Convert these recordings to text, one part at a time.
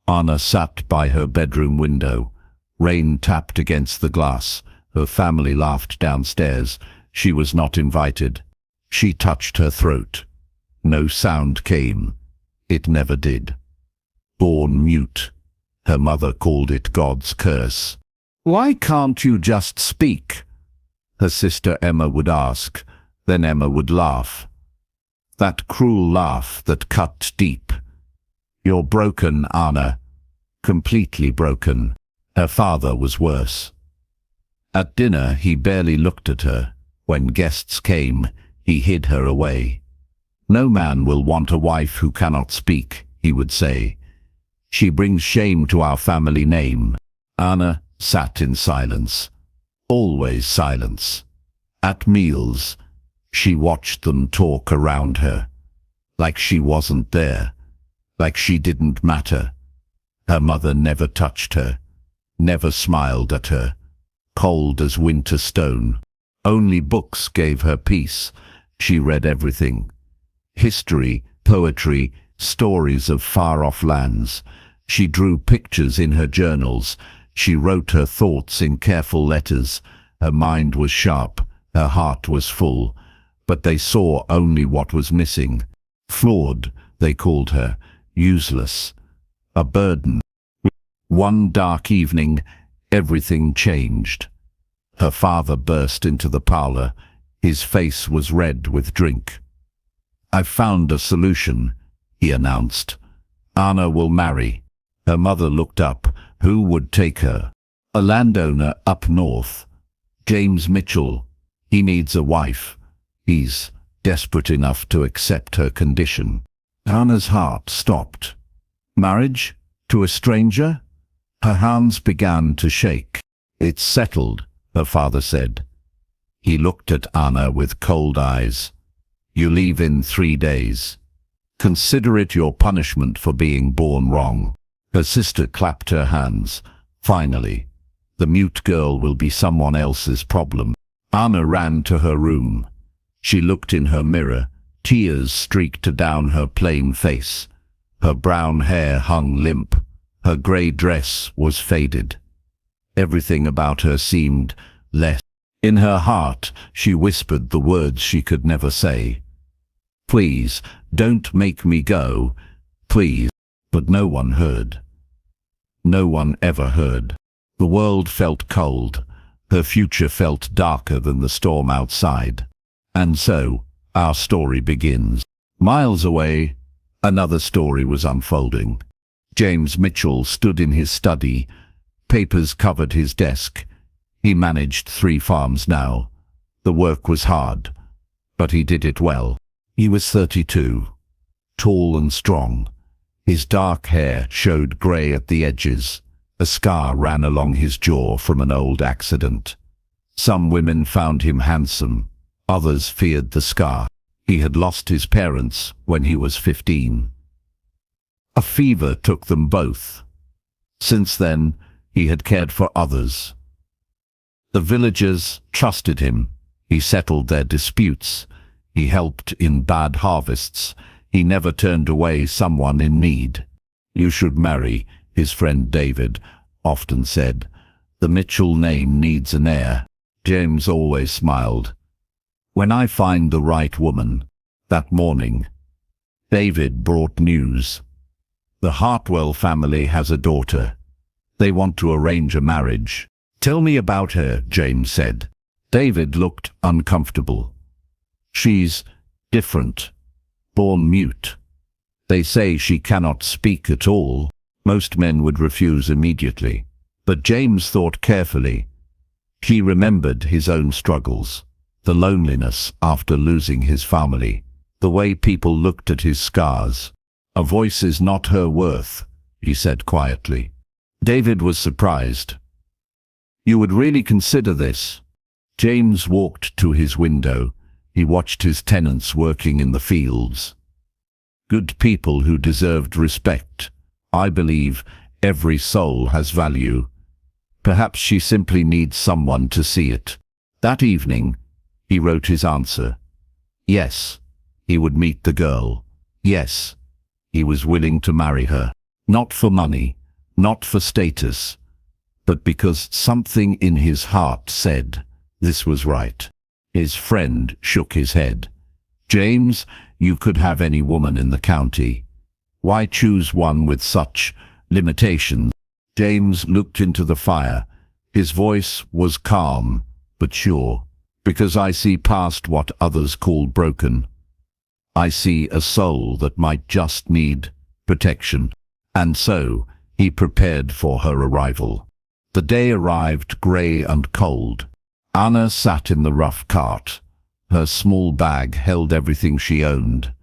Anna sat by her bedroom window. Rain tapped against the glass. Her family laughed downstairs. She was not invited. She touched her throat. No sound came. It never did. Born mute. Her mother called it God's curse. "Why can't you just speak?" her sister Emma would ask. Then Emma would laugh. That cruel laugh that cut deep. "You're broken, Anna. Completely broken." Her father was worse. At dinner, he barely looked at her. When guests came, he hid her away. "No man will want a wife who cannot speak," he would say. "She brings shame to our family name." Anna sat in silence. Always silence. At meals, she watched them talk around her. Like she wasn't there. Like she didn't matter. Her mother never touched her. Never smiled at her. Cold as winter stone. Only books gave her peace. She read everything. History, poetry, stories of far-off lands. She drew pictures in her journals. She wrote her thoughts in careful letters. Her mind was sharp. Her heart was full. But they saw only what was missing. Flawed, they called her. Useless. A burden. One dark evening, everything changed. Her father burst into the parlor. His face was red with drink. "I've found a solution," he announced. "Anna will marry." Her mother looked up. Who would take her? "A landowner up north. James Mitchell. He needs a wife. He's desperate enough to accept her condition." Anna's heart stopped. Marriage? To a stranger? Her hands began to shake. "It's settled," her father said. He looked at Anna with cold eyes. "You leave in 3 days. Consider it your punishment for being born wrong." Her sister clapped her hands. Finally, the mute girl will be someone else's problem. Anna ran to her room. She looked in her mirror. Tears streaked down her plain face. Her brown hair hung limp. Her grey dress was faded. Everything about her seemed less. In her heart, she whispered the words she could never say. "Please, don't make me go. Please." But no one heard. No one ever heard. The world felt cold. Her future felt darker than the storm outside. And so, our story begins. Miles away, another story was unfolding. James Mitchell stood in his study. Papers covered his desk. He managed 3 farms now. The work was hard, but he did it well. He was 32, tall and strong. His dark hair showed grey at the edges. A scar ran along his jaw from an old accident. Some women found him handsome. Others feared the scar. He had lost his parents when he was 15. A fever took them both. Since then, he had cared for others. The villagers trusted him. He settled their disputes. He helped in bad harvests. He never turned away someone in need. "You should marry," his friend David often said. "The Mitchell name needs an heir." James always smiled. "When I find the right woman." That morning, David brought news. "The Hartwell family has a daughter. They want to arrange a marriage." "Tell me about her," James said. David looked uncomfortable. "She's different. Born mute. They say she cannot speak at all." Most men would refuse immediately. But James thought carefully. He remembered his own struggles, the loneliness after losing his family, the way people looked at his scars. "A voice is not her worth," he said quietly. David was surprised. "You would really consider this?" James walked to his window. He watched his tenants working in the fields. Good people who deserved respect. "I believe every soul has value. Perhaps she simply needs someone to see it." That evening, he wrote his answer. Yes, he would meet the girl. Yes, he was willing to marry her. Not for money, not for status, but because something in his heart said this was right. His friend shook his head. James, you could have any woman in the county. Why choose one with such limitations? James looked into the fire. His voice was calm but sure. Because I see past what others call broken. I see a soul that might just need protection. And so he prepared for her arrival. The day arrived grey and cold. Anna sat in the rough cart. Her small bag held everything she owned.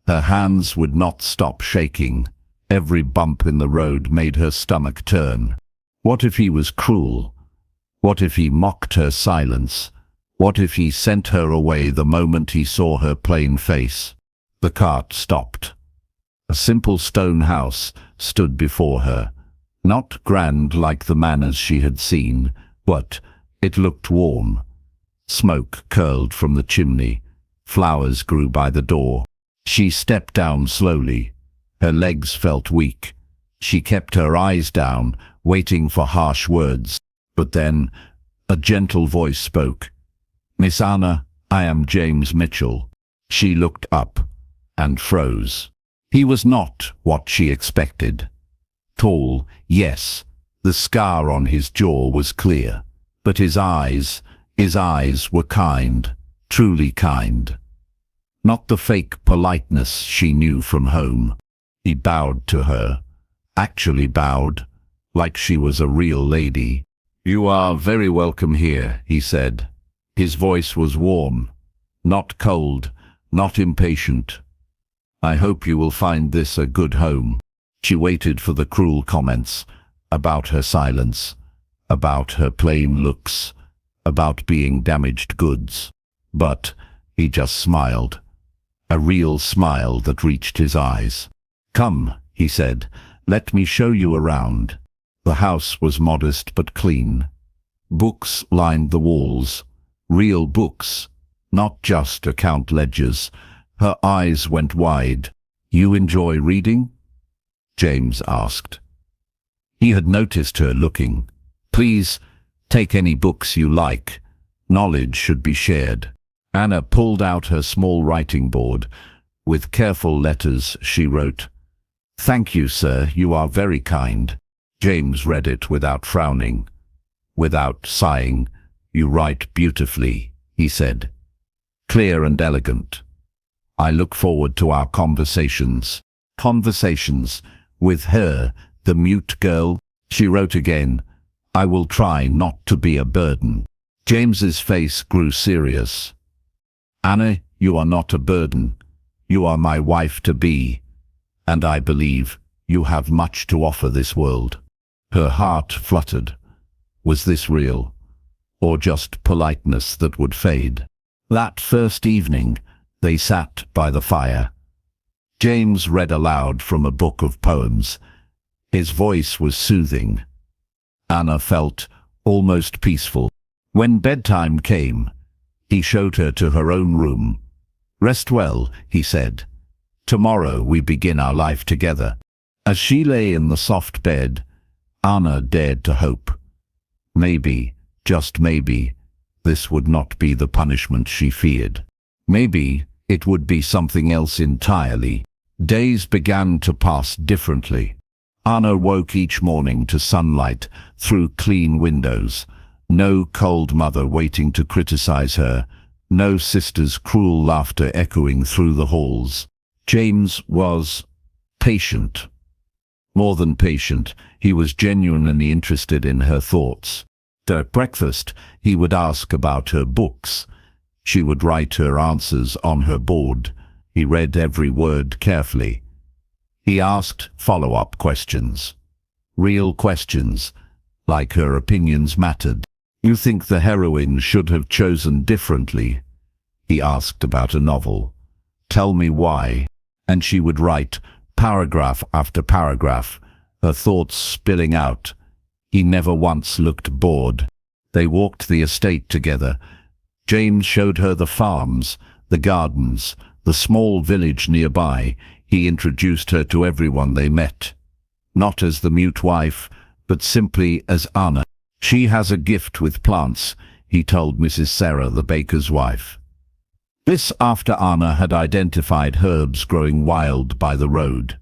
Her hands would not stop shaking. Every bump in the road made her stomach turn. What if he was cruel? What if he mocked her silence? What if he sent her away the moment he saw her plain face? The cart stopped. A simple stone house stood before her. Not grand like the manors she had seen, but it looked warm. Smoke curled from the chimney. Flowers grew by the door. She stepped down slowly. Her legs felt weak. She kept her eyes down, waiting for harsh words. But then a gentle voice spoke. "Miss Anna, I am James Mitchell." She looked up and froze. He was not what she expected. Tall, yes, the scar on his jaw was clear, but his eyes were kind, truly kind. Not the fake politeness she knew from home. He bowed to her, actually bowed, like she was a real lady. "You are very welcome here," he said. His voice was warm, not cold, not impatient. "I hope you will find this a good home." She waited for the cruel comments about her silence, about her plain looks, about being damaged goods. But he just smiled, a real smile that reached his eyes. "Come," he said, "let me show you around." The house was modest but clean. Books lined the walls, real books, not just account ledgers. Her eyes went wide. "You enjoy reading?" James asked. He had noticed her looking. "Please, take any books you like. Knowledge should be shared." Anna pulled out her small writing board. With careful letters she wrote, "Thank you, sir, you are very kind." James read it without frowning, without sighing. "You write beautifully," he said. "Clear and elegant. I look forward to our conversations." Conversations with her, the mute girl. She wrote again, "I will try not to be a burden." James's face grew serious. "Anna, you are not a burden. You are my wife-to-be, and I believe you have much to offer this world." Her heart fluttered. Was this real, or just politeness that would fade? That first evening, they sat by the fire. James read aloud from a book of poems. His voice was soothing. Anna felt almost peaceful. When bedtime came, he showed her to her own room. "Rest well," he said. "Tomorrow we begin our life together." As she lay in the soft bed, Anna dared to hope. Maybe, just maybe, this would not be the punishment she feared. Maybe it would be something else entirely. Days began to pass differently. Anna woke each morning to sunlight through clean windows. No cold mother waiting to criticize her. No sister's cruel laughter echoing through the halls. James was patient. More than patient, he was genuinely interested in her thoughts. At breakfast, he would ask about her books. She would write her answers on her board. He read every word carefully. He asked follow-up questions. Real questions, like her opinions mattered. "You think the heroine should have chosen differently?" He asked about a novel. "Tell me why." And she would write paragraph after paragraph, her thoughts spilling out. He never once looked bored. They walked the estate together. James showed her the farms, the gardens, the small village nearby. He introduced her to everyone they met. not as the mute wife, but simply as Anna. She has a gift with plants, he told Mrs. Sarah, the baker's wife. This after Anna had identified herbs growing wild by the road.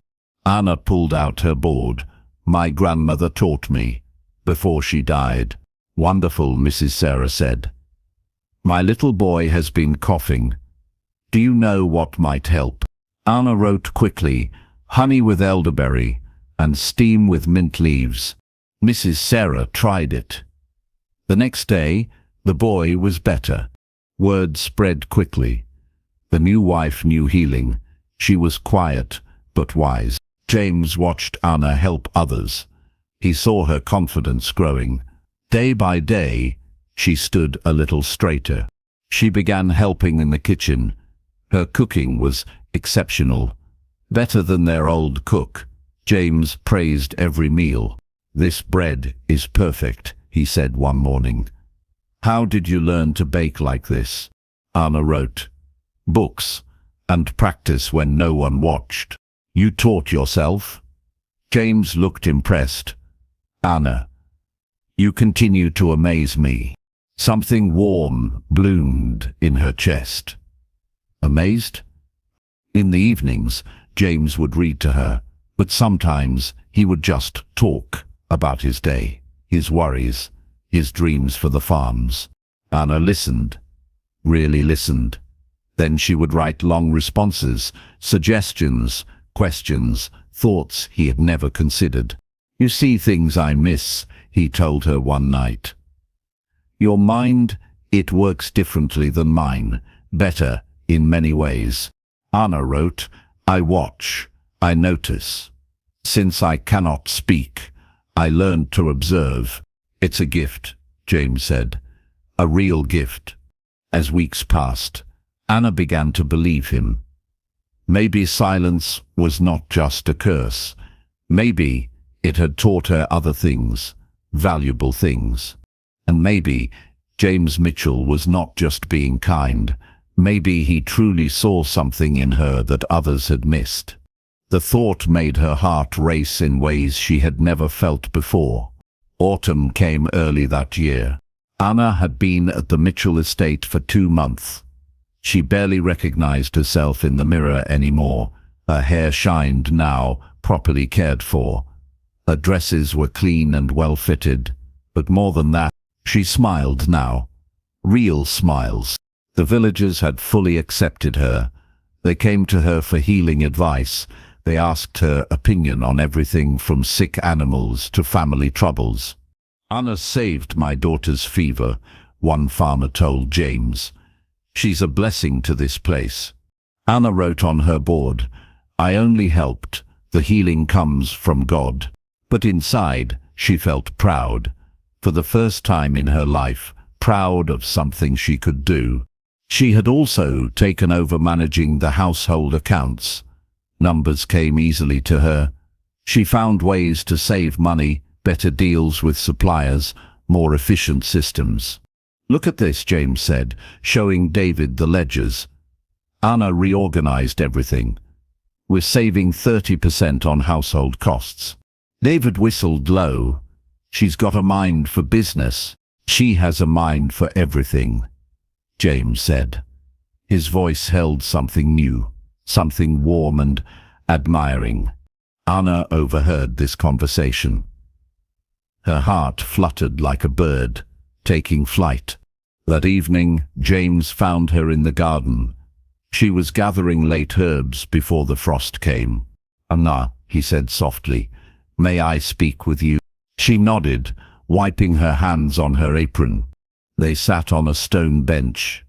Anna pulled out her board. My grandmother taught me, before she died. Wonderful, Mrs. Sarah said. My little boy has been coughing. Do you know what might help? Anna wrote quickly, honey with elderberry and steam with mint leaves. Mrs. Sarah tried it. The next day, the boy was better. Word spread quickly. The new wife knew healing. She was quiet, but wise. James watched Anna help others. He saw her confidence growing. Day by day, she stood a little straighter. She began helping in the kitchen. Her cooking was exceptional, better than their old cook. James praised every meal. This bread is perfect, he said one morning. How did you learn to bake like this? Anna wrote. Books, and practice when no one watched. You taught yourself? James looked impressed. Anna, you continue to amaze me. Something warm bloomed in her chest. Amazed? In the evenings, James would read to her, but sometimes he would just talk about his day, his worries, his dreams for the farms. Anna listened, really listened. Then she would write long responses, suggestions, questions, thoughts he had never considered. You see things I miss, he told her one night. Your mind, it works differently than mine, better in many ways. Anna wrote, I watch, I notice. Since I cannot speak, I learned to observe. It's a gift, James said, a real gift. As weeks passed, Anna began to believe him. Maybe silence was not just a curse. Maybe it had taught her other things, valuable things. And maybe James Mitchell was not just being kind. Maybe he truly saw something in her that others had missed. The thought made her heart race in ways she had never felt before. Autumn came early that year. Anna had been at the Mitchell estate for 2 months. She barely recognized herself in the mirror anymore. Her hair shined now, properly cared for. Her dresses were clean and well-fitted. But more than that, she smiled now. Real smiles. The villagers had fully accepted her. They came to her for healing advice. They asked her opinion on everything from sick animals to family troubles. Anna saved my daughter's fever, one farmer told James. She's a blessing to this place. Anna wrote on her board, I only helped. The healing comes from God. But inside, she felt proud. For the first time in her life, proud of something she could do. She had also taken over managing the household accounts. Numbers came easily to her. She found ways to save money, better deals with suppliers, more efficient systems. Look at this, James said, showing David the ledgers. Anna reorganized everything. We're saving 30% on household costs. David whistled low. She's got a mind for business. She has a mind for everything, James said. His voice held something new, something warm and admiring. Anna overheard this conversation. Her heart fluttered like a bird, taking flight. That evening, James found her in the garden. She was gathering late herbs before the frost came. Anna, he said softly, may I speak with you? She nodded, wiping her hands on her apron. They sat on a stone bench.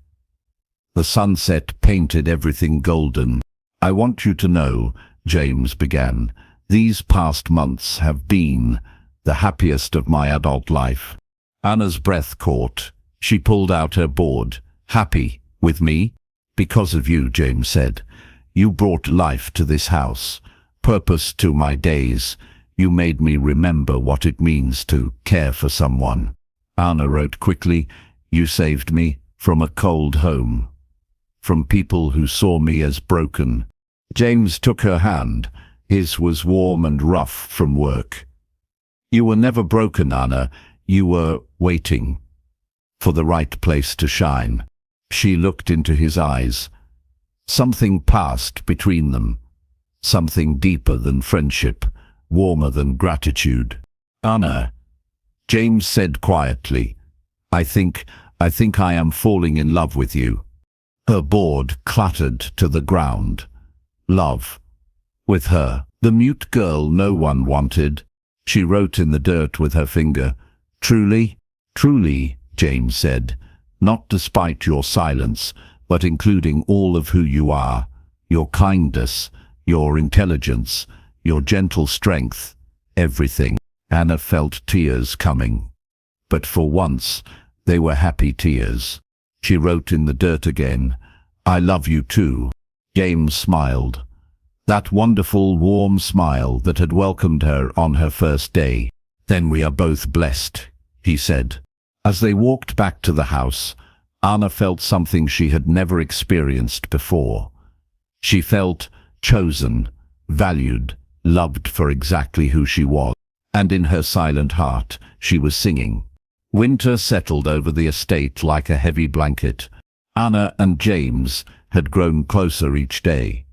The sunset painted everything golden. I want you to know, James began, these past months have been the happiest of my adult life. Anna's breath caught. She pulled out her board. Happy with me? Because of you, James said. You brought life to this house, purpose to my days. You made me remember what it means to care for someone. Anna wrote quickly, you saved me from a cold home, from people who saw me as broken. James took her hand. His was warm and rough from work. You were never broken, Anna. You were waiting for the right place to shine. She looked into his eyes. Something passed between them. Something deeper than friendship, warmer than gratitude. Anna, James said quietly, I think I am falling in love with you. Her board clattered to the ground. Love. With her, the mute girl no one wanted. She wrote in the dirt with her finger. Truly, truly, James said, not despite your silence, but including all of who you are, your kindness, your intelligence, your gentle strength, everything. Anna felt tears coming. But for once, they were happy tears. She wrote in the dirt again, I love you too. James smiled. That wonderful, warm smile that had welcomed her on her first day. Then we are both blessed, he said. As they walked back to the house, Anna felt something she had never experienced before. She felt chosen, valued, loved for exactly who she was. And in her silent heart, she was singing. Winter settled over the estate like a heavy blanket. Anna and James had grown closer each day.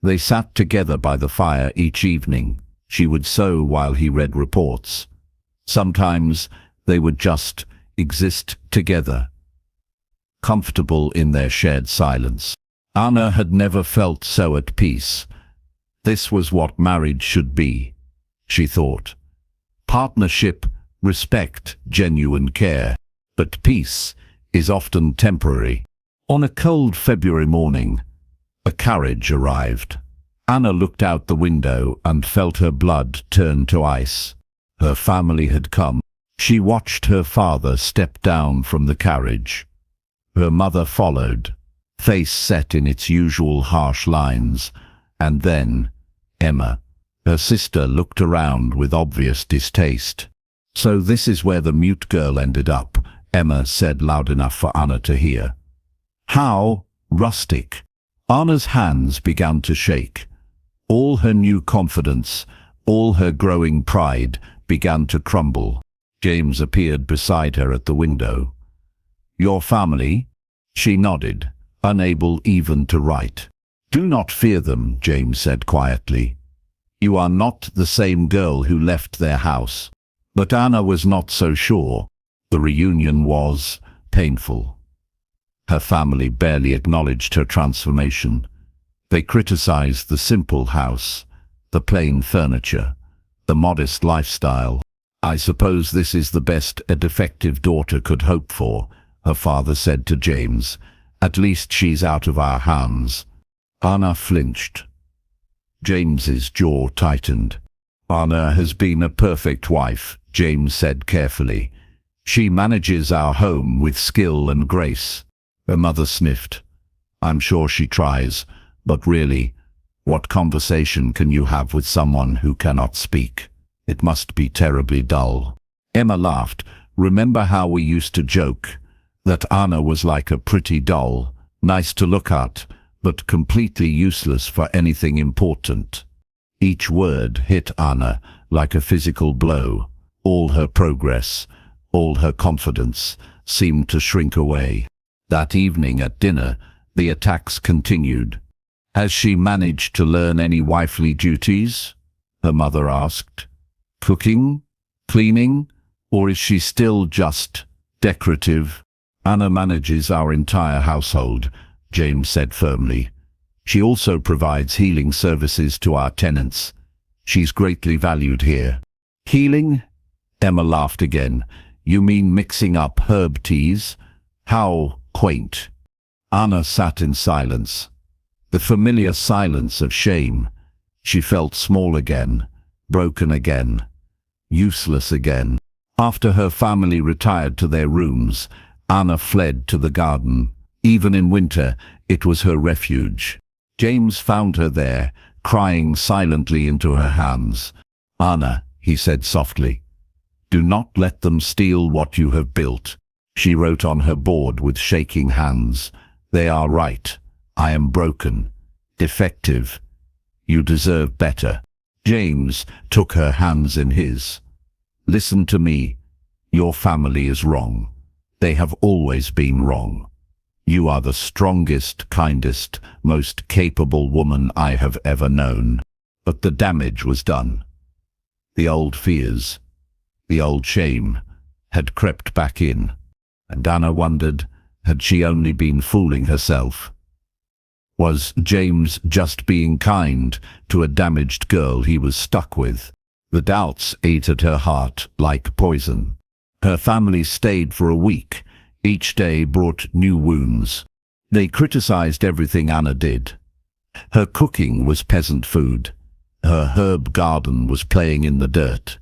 They sat together by the fire each evening. She would sew while he read reports. Sometimes they would just exist together, comfortable in their shared silence. Anna had never felt so at peace. This was what marriage should be, she thought. Partnership, respect, genuine care. But peace is often temporary. On a cold February morning, a carriage arrived. Anna looked out the window and felt her blood turn to ice. Her family had come. She watched her father step down from the carriage. Her mother followed, face set in its usual harsh lines. And then, Emma, her sister, looked around with obvious distaste. So this is where the mute girl ended up, Emma said loud enough for Anna to hear. How rustic. Anna's hands began to shake. All her new confidence, all her growing pride began to crumble. James appeared beside her at the window. Your family? She nodded, unable even to write. Do not fear them, James said quietly. You are not the same girl who left their house. But Anna was not so sure. The reunion was painful. Her family barely acknowledged her transformation. They criticized the simple house, the plain furniture, the modest lifestyle. I suppose this is the best a defective daughter could hope for, her father said to James. At least she's out of our hands. Anna flinched. James's jaw tightened. Anna has been a perfect wife, James said carefully. She manages our home with skill and grace. Her mother sniffed. I'm sure she tries, but really, what conversation can you have with someone who cannot speak? It must be terribly dull. Emma laughed. Remember how we used to joke that Anna was like a pretty doll, nice to look at, but completely useless for anything important. Each word hit Anna like a physical blow. All her progress, all her confidence seemed to shrink away. That evening at dinner, the attacks continued. Has she managed to learn any wifely duties? Her mother asked. Cooking? Cleaning? Or is she still just decorative? Anna manages our entire household, James said firmly. She also provides healing services to our tenants. She's greatly valued here. Healing? Emma laughed again. You mean mixing up herb teas? How quaint. Anna sat in silence. The familiar silence of shame. She felt small again, broken again, useless again. After her family retired to their rooms, Anna fled to the garden. Even in winter, it was her refuge. James found her there, crying silently into her hands. Anna, he said softly, do not let them steal what you have built. She wrote on her board with shaking hands. They are right. I am broken, defective. You deserve better. James took her hands in his. Listen to me. Your family is wrong. They have always been wrong. You are the strongest, kindest, most capable woman I have ever known. But the damage was done. The old fears, the old shame, had crept back in, and Anna wondered, had she only been fooling herself? Was James just being kind to a damaged girl he was stuck with? The doubts ate at her heart like poison. Her family stayed for a week. Each day brought new wounds. They criticized everything Anna did. Her cooking was peasant food. Her herb garden was playing in the dirt.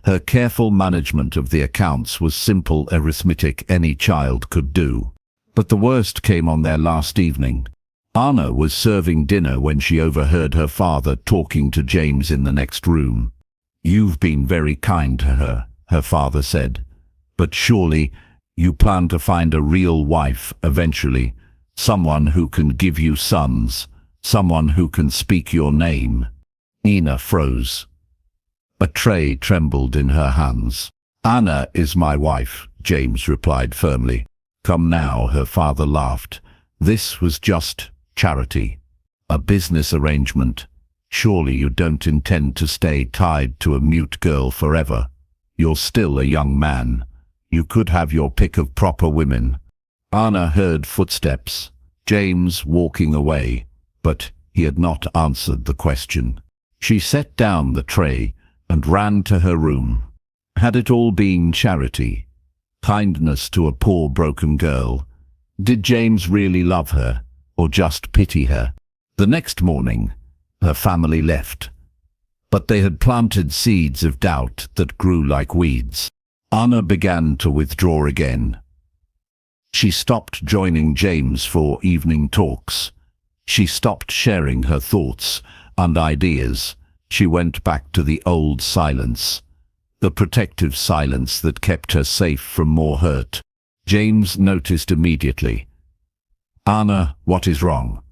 Her careful management of the accounts was simple arithmetic any child could do. But the worst came on their last evening. Anna was serving dinner when she overheard her father talking to James in the next room. "You've been very kind to her," her father said. "But surely you plan to find a real wife eventually, someone who can give you sons, someone who can speak your name." Nina froze. A tray trembled in her hands. "Anna is my wife," James replied firmly. "Come now," her father laughed. "This was just charity, a business arrangement. Surely you don't intend to stay tied to a mute girl forever. You're still a young man. You could have your pick of proper women." Anna heard footsteps, James walking away, but he had not answered the question. She set down the tray and ran to her room. Had it all been charity? Kindness to a poor broken girl? Did James really love her, or just pity her? The next morning, her family left, but they had planted seeds of doubt that grew like weeds. Anna began to withdraw again. She stopped joining James for evening talks. She stopped sharing her thoughts and ideas. She went back to the old silence, the protective silence that kept her safe from more hurt. James noticed immediately. "Anna, what is wrong?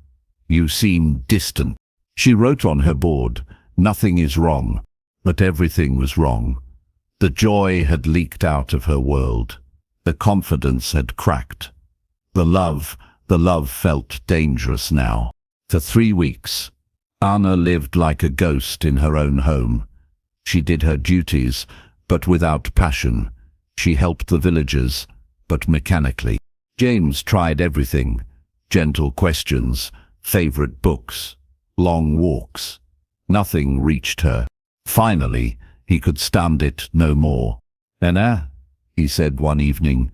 You seem distant." She wrote on her board, "Nothing is wrong," but everything was wrong. The joy had leaked out of her world. The confidence had cracked. The love felt dangerous now. For 3 weeks, Anna lived like a ghost in her own home. She did her duties, but without passion. She helped the villagers, but mechanically. James tried everything: gentle questions, favorite books, long walks. Nothing reached her. Finally, he could stand it no more. "Anna," he said one evening,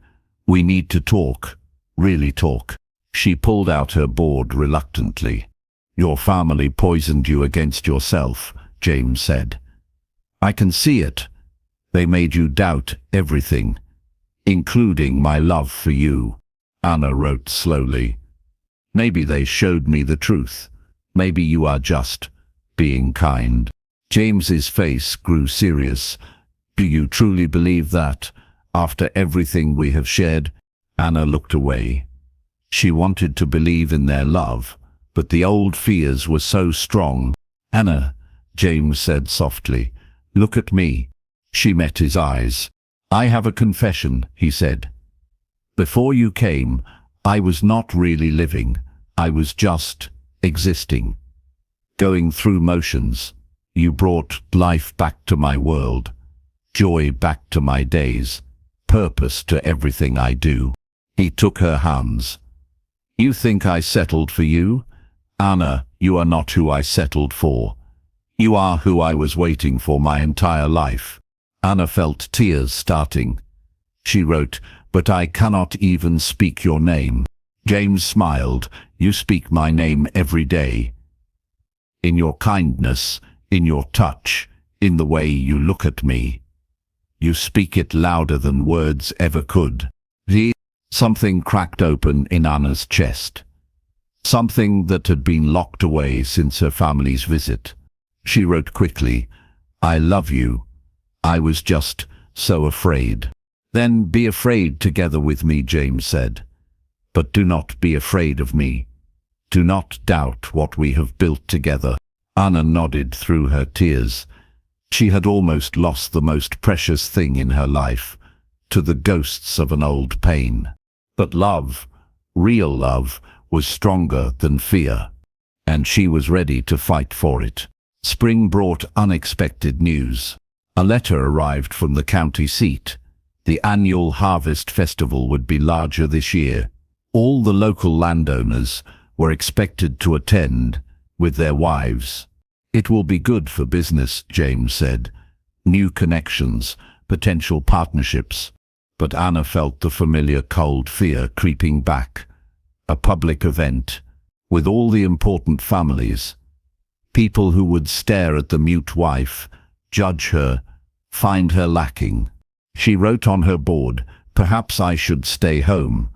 "we need to talk, really talk." She pulled out her board reluctantly. "Your family poisoned you against yourself," James said. "I can see it. They made you doubt everything, including my love for you." Anna wrote slowly. "Maybe they showed me the truth. Maybe you are just being kind." James's face grew serious. "Do you truly believe that, after everything we have shared?" Anna looked away. She wanted to believe in their love, but the old fears were so strong. "Anna," James said softly, "look at me." She met his eyes. "I have a confession," he said. "Before you came, I was not really living. I was just existing, going through motions. You brought life back to my world, joy back to my days, purpose to everything I do." He took her hands. "You think I settled for you? Anna, you are not who I settled for. You are who I was waiting for my entire life." Anna felt tears starting. She wrote, "But I cannot even speak your name." James smiled. "You speak my name every day. In your kindness, in your touch, in the way you look at me. You speak it louder than words ever could." Something cracked open in Anna's chest. Something that had been locked away since her family's visit. She wrote quickly, "I love you. I was just so afraid." "Then be afraid together with me," James said. "But do not be afraid of me. Do not doubt what we have built together." Anna nodded through her tears. She had almost lost the most precious thing in her life to the ghosts of an old pain. But love, real love, was stronger than fear, and she was ready to fight for it. Spring brought unexpected news. A letter arrived from the county seat. The annual harvest festival would be larger this year. All the local landowners were expected to attend with their wives. "It will be good for business," James said. "New connections, potential partnerships." But Anna felt the familiar cold fear creeping back. A public event, with all the important families. People who would stare at the mute wife, judge her, find her lacking. She wrote on her board, "Perhaps I should stay home.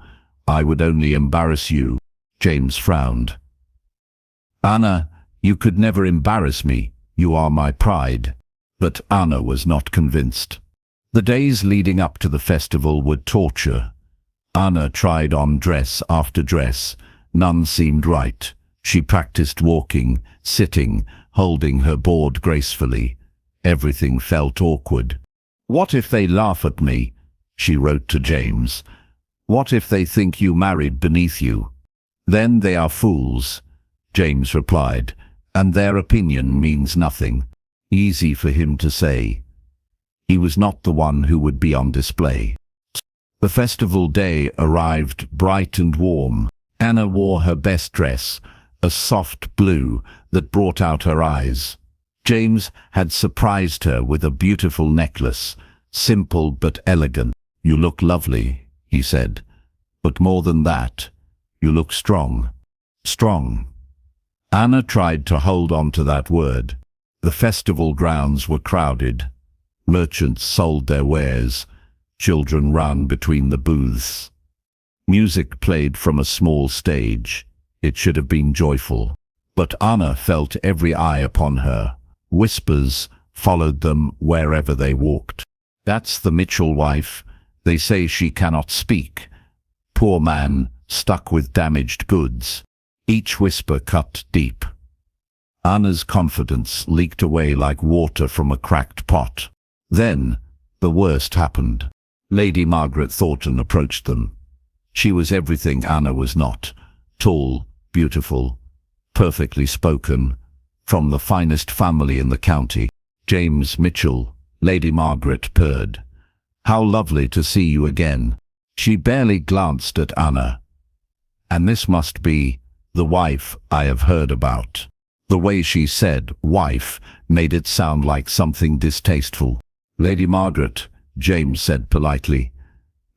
I would only embarrass you." James frowned. "Anna, you could never embarrass me. You are my pride." But Anna was not convinced. The days leading up to the festival were torture. Anna tried on dress after dress. None seemed right. She practiced walking, sitting, holding her board gracefully. Everything felt awkward. "What if they laugh at me?" she wrote to James. "What if they think you married beneath you?" "Then they are fools," James replied, "and their opinion means nothing." Easy for him to say. He was not the one who would be on display. The festival day arrived bright and warm. Anna wore her best dress, a soft blue that brought out her eyes. James had surprised her with a beautiful necklace, simple but elegant. "You look lovely," he said. "But more than that, you look strong." Strong. Anna tried to hold on to that word. The festival grounds were crowded. Merchants sold their wares. Children ran between the booths. Music played from a small stage. It should have been joyful. But Anna felt every eye upon her. Whispers followed them wherever they walked. "That's the Mitchell wife. They say she cannot speak. Poor man, stuck with damaged goods." Each whisper cut deep. Anna's confidence leaked away like water from a cracked pot. Then, the worst happened. Lady Margaret Thornton approached them. She was everything Anna was not. Tall, beautiful, perfectly spoken, from the finest family in the county. "James Mitchell," Lady Margaret purred. "How lovely to see you again." She barely glanced at Anna. "And this must be the wife I have heard about." The way she said "wife" made it sound like something distasteful. "Lady Margaret," James said politely,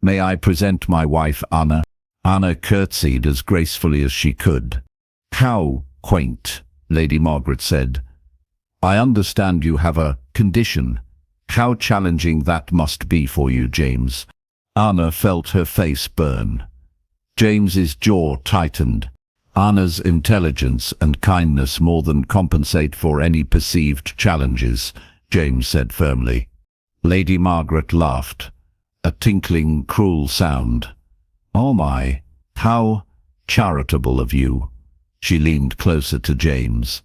"may I present my wife Anna?" Anna curtsied as gracefully as she could. "How quaint," Lady Margaret said. "I understand you have a condition. How challenging that must be for you, James." Anna felt her face burn. James's jaw tightened. Anna's intelligence and kindness more than compensate for any perceived challenges, James said firmly. Lady Margaret laughed, a tinkling, cruel sound. "Oh my, how charitable of you." She leaned closer to James.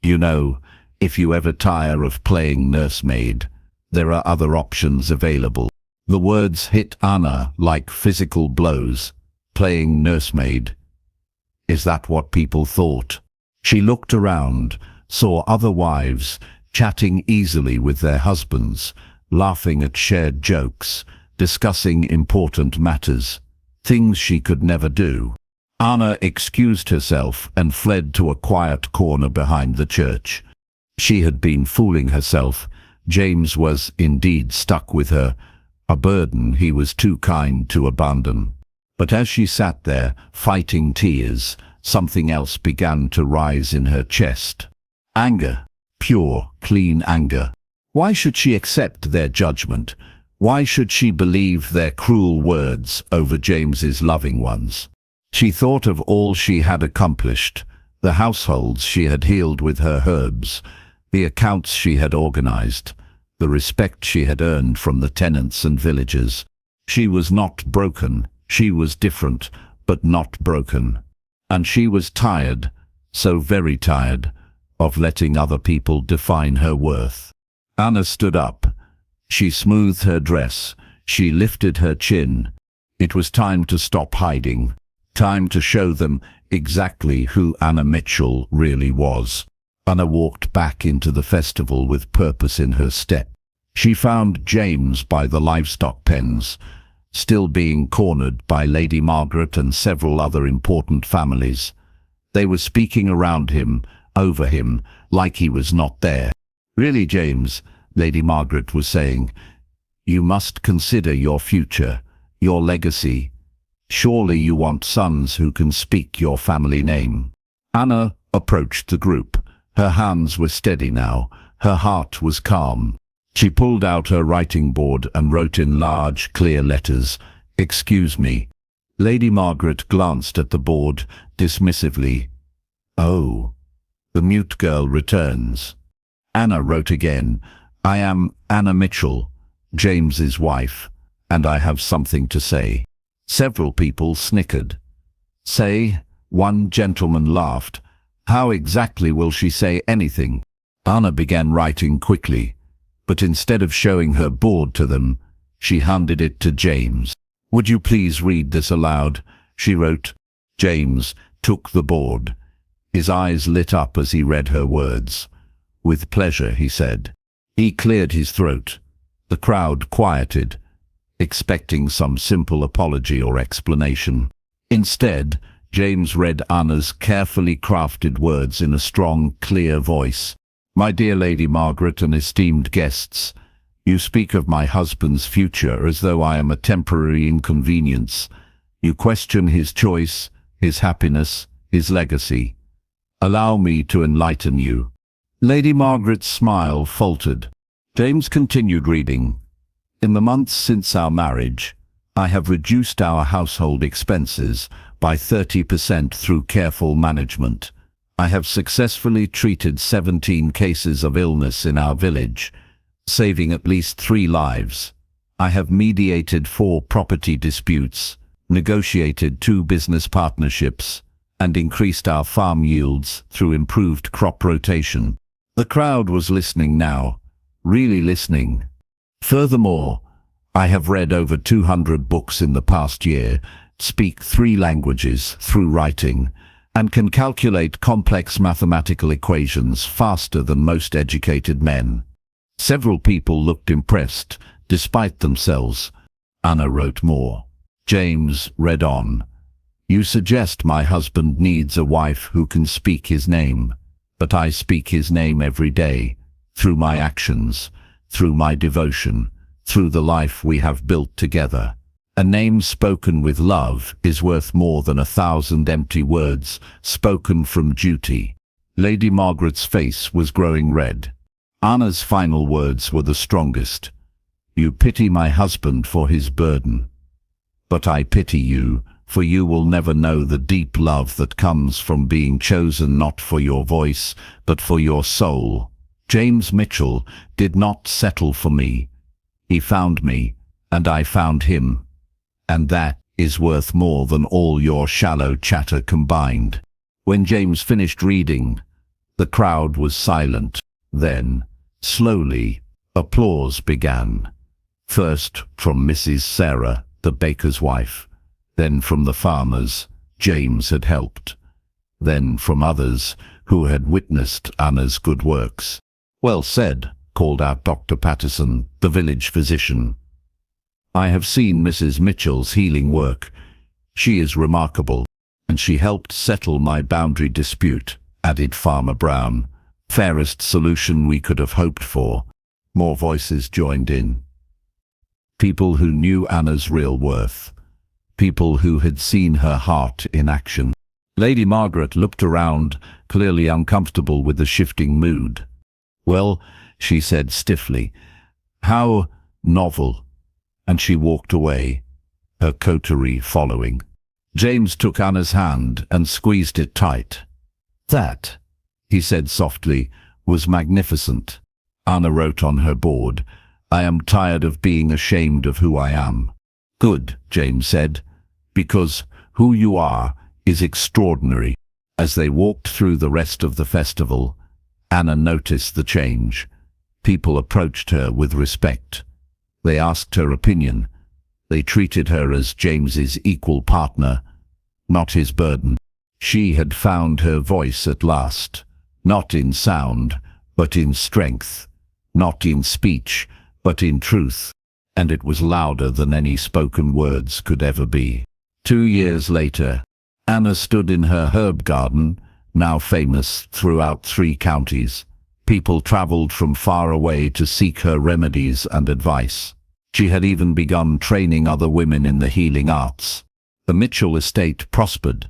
"You know, if you ever tire of playing nursemaid, there are other options available." The words hit Anna like physical blows. Playing nursemaid. Is that what people thought? She looked around, saw other wives, chatting easily with their husbands, laughing at shared jokes, discussing important matters, things she could never do. Anna excused herself and fled to a quiet corner behind the church. She had been fooling herself. James was indeed stuck with her, a burden he was too kind to abandon. But as she sat there, fighting tears, something else began to rise in her chest. Anger. Pure, clean anger. Why should she accept their judgment? Why should she believe their cruel words over James's loving ones? She thought of all she had accomplished, the households she had healed with her herbs, the accounts she had organized, the respect she had earned from the tenants and villagers. She was not broken. She was different, but not broken. And she was tired, so very tired, of letting other people define her worth. Anna stood up. She smoothed her dress. She lifted her chin. It was time to stop hiding. Time to show them exactly who Anna Mitchell really was. Anna walked back into the festival with purpose in her step. She found James by the livestock pens, still being cornered by Lady Margaret and several other important families. They were speaking around him, over him, like he was not there. "Really, James," Lady Margaret was saying, "you must consider your future, your legacy. Surely you want sons who can speak your family name." Anna approached the group. Her hands were steady now. Her heart was calm. She pulled out her writing board and wrote in large, clear letters, "Excuse me." Lady Margaret glanced at the board dismissively. "Oh, the mute girl returns." Anna wrote again, "I am Anna Mitchell, James's wife, and I have something to say." Several people snickered. "Say?" One gentleman laughed. "How exactly will she say anything?" Anna began writing quickly, but instead of showing her board to them, she handed it to James. "Would you please read this aloud?" she wrote. James took the board. His eyes lit up as he read her words. "With pleasure," he said. He cleared his throat. The crowd quieted, expecting some simple apology or explanation. Instead, James read Anna's carefully crafted words in a strong, clear voice. "My dear Lady Margaret and esteemed guests, you speak of my husband's future as though I am a temporary inconvenience. You question his choice, his happiness, his legacy. Allow me to enlighten you." Lady Margaret's smile faltered. James continued reading. "In the months since our marriage, I have reduced our household expenses by 30% through careful management. I have successfully treated 17 cases of illness in our village, saving at least 3 lives. I have mediated 4 property disputes, negotiated 2 business partnerships, and increased our farm yields through improved crop rotation." The crowd was listening now, really listening. "Furthermore, I have read over 200 books in the past year, speak 3 languages through writing, and can calculate complex mathematical equations faster than most educated men." Several people looked impressed, despite themselves. Anna wrote more. James read on. "You suggest my husband needs a wife who can speak his name, but I speak his name every day, through my actions, through my devotion, through the life we have built together. A name spoken with love is worth more than 1,000 empty words spoken from duty." Lady Margaret's face was growing red. Anna's final words were the strongest. "You pity my husband for his burden. But I pity you, for you will never know the deep love that comes from being chosen not for your voice, but for your soul. James Mitchell did not settle for me. He found me, and I found him. And that is worth more than all your shallow chatter combined." When James finished reading, the crowd was silent. Then, slowly, applause began. First from Mrs. Sarah, the baker's wife. Then from the farmers James had helped. Then from others who had witnessed Anna's good works. "Well said," called out Dr. Patterson, the village physician. "I have seen Mrs. Mitchell's healing work. She is remarkable, and she helped settle my boundary dispute," added Farmer Brown. "Fairest solution we could have hoped for." More voices joined in. People who knew Anna's real worth. People who had seen her heart in action. Lady Margaret looked around, clearly uncomfortable with the shifting mood. "Well," she said stiffly, "how novel." And she walked away, her coterie following. James took Anna's hand and squeezed it tight. "That," he said softly, "was magnificent." Anna wrote on her board, "I am tired of being ashamed of who I am." "Good," James said, "because who you are is extraordinary." As they walked through the rest of the festival, Anna noticed the change. People approached her with respect. They asked her opinion. They treated her as James's equal partner, not his burden. She had found her voice at last, not in sound, but in strength, not in speech, but in truth, and it was louder than any spoken words could ever be. 2 years later, Anna stood in her herb garden, now famous throughout 3 counties. People traveled from far away to seek her remedies and advice. She had even begun training other women in the healing arts. The Mitchell estate prospered.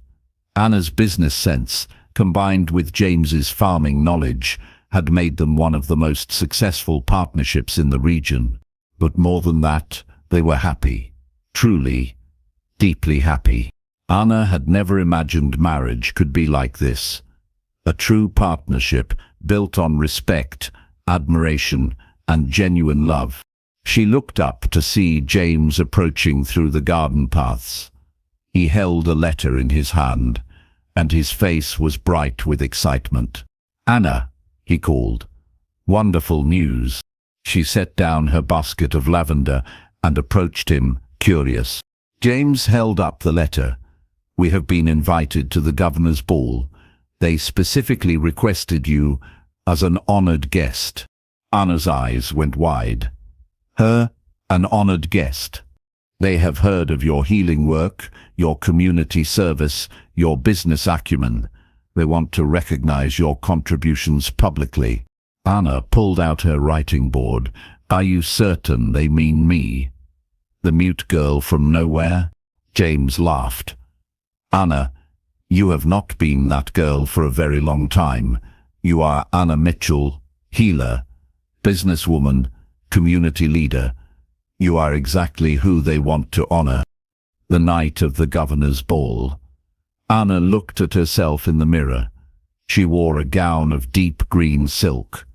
Anna's business sense, combined with James's farming knowledge, had made them one of the most successful partnerships in the region. But more than that, they were happy. Truly, deeply happy. Anna had never imagined marriage could be like this. A true partnership built on respect, admiration, and genuine love. She looked up to see James approaching through the garden paths. He held a letter in his hand, and his face was bright with excitement. "Anna," he called. "Wonderful news." She set down her basket of lavender and approached him, curious. James held up the letter. "We have been invited to the governor's ball. They specifically requested you as an honored guest." Anna's eyes went wide. Her, an honored guest. They have heard of your healing work, your community service, your business acumen. They want to recognize your contributions publicly. Anna pulled out her writing board. "Are you certain they mean me? The mute girl from nowhere?" James laughed. "Anna, you have not been that girl for a very long time. You are Anna Mitchell, healer, businesswoman, community leader. You are exactly who they want to honor." The night of the governor's ball. Anna looked at herself in the mirror. She wore a gown of deep green silk,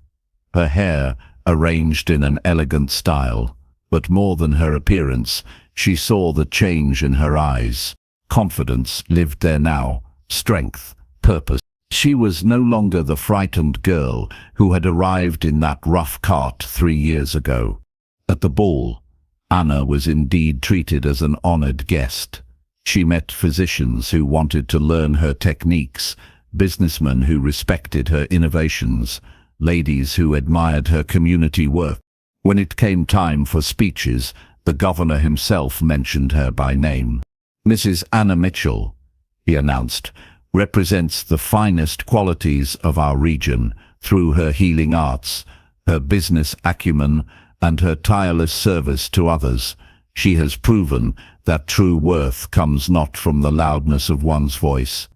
her hair arranged in an elegant style. But more than her appearance, she saw the change in her eyes. Confidence lived there now, strength, purpose. She was no longer the frightened girl who had arrived in that rough cart 3 years ago. At the ball, Anna was indeed treated as an honored guest. She met physicians who wanted to learn her techniques, businessmen who respected her innovations, ladies who admired her community work. When it came time for speeches, the governor himself mentioned her by name. "Mrs. Anna Mitchell," he announced, "represents the finest qualities of our region through her healing arts, her business acumen, and her tireless service to others. She has proven that true worth comes not from the loudness of one's voice,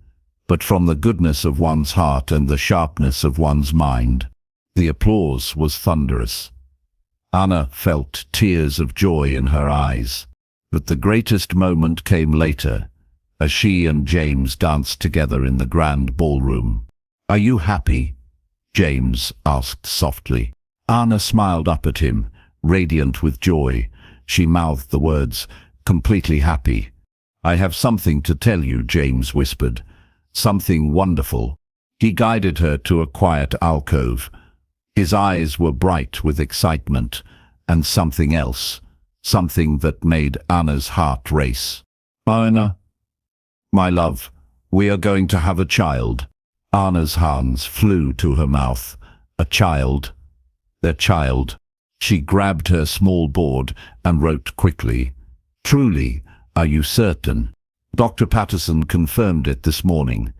but from the goodness of one's heart and the sharpness of one's mind." The applause was thunderous. Anna felt tears of joy in her eyes. But the greatest moment came later, as she and James danced together in the grand ballroom. "Are you happy?" James asked softly. Anna smiled up at him, radiant with joy. She mouthed the words, "Completely happy." "I have something to tell you," James whispered. "Something wonderful." He guided her to a quiet alcove. His eyes were bright with excitement, and something else, something that made Anna's heart race. "Anna, my love, we are going to have a child." Anna's hands flew to her mouth. "A child? Their child?" She grabbed her small board and wrote quickly, "Truly, are you certain? Dr. Patterson confirmed it this morning.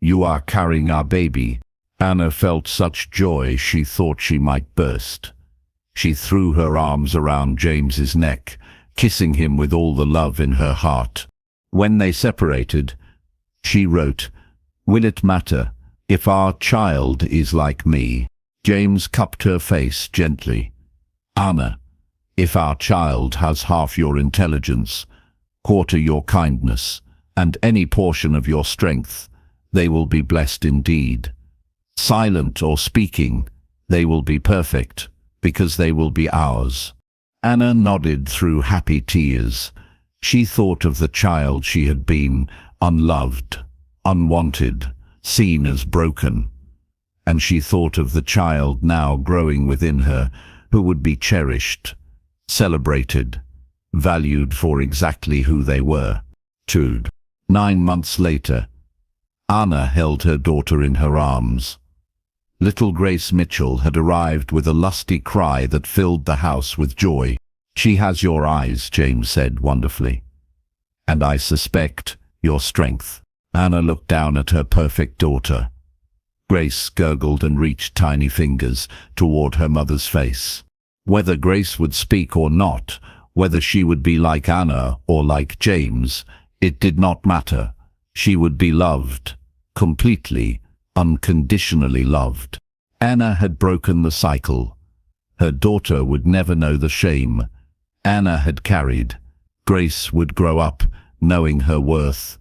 You are carrying our baby." Anna felt such joy she thought she might burst. She threw her arms around James's neck, kissing him with all the love in her heart. When they separated, she wrote, "Will it matter if our child is like me?" James cupped her face gently. "Anna, if our child has half your intelligence, quarter your kindness, and any portion of your strength, they will be blessed indeed. Silent or speaking, they will be perfect, because they will be ours." Anna nodded through happy tears. She thought of the child she had been, unloved, unwanted, seen as broken. and she thought of the child now growing within her, who would be cherished, celebrated, valued for exactly who they were. 9 months later, Anna held her daughter in her arms. Little Grace Mitchell had arrived with a lusty cry that filled the house with joy. "She has your eyes," James said wonderfully. "And I suspect your strength." Anna looked down at her perfect daughter. Grace gurgled and reached tiny fingers toward her mother's face. Whether Grace would speak or not, whether she would be like Anna or like James, it did not matter. She would be loved, completely, unconditionally loved. Anna had broken the cycle. Her daughter would never know the shame Anna had carried. Grace would grow up knowing her worth,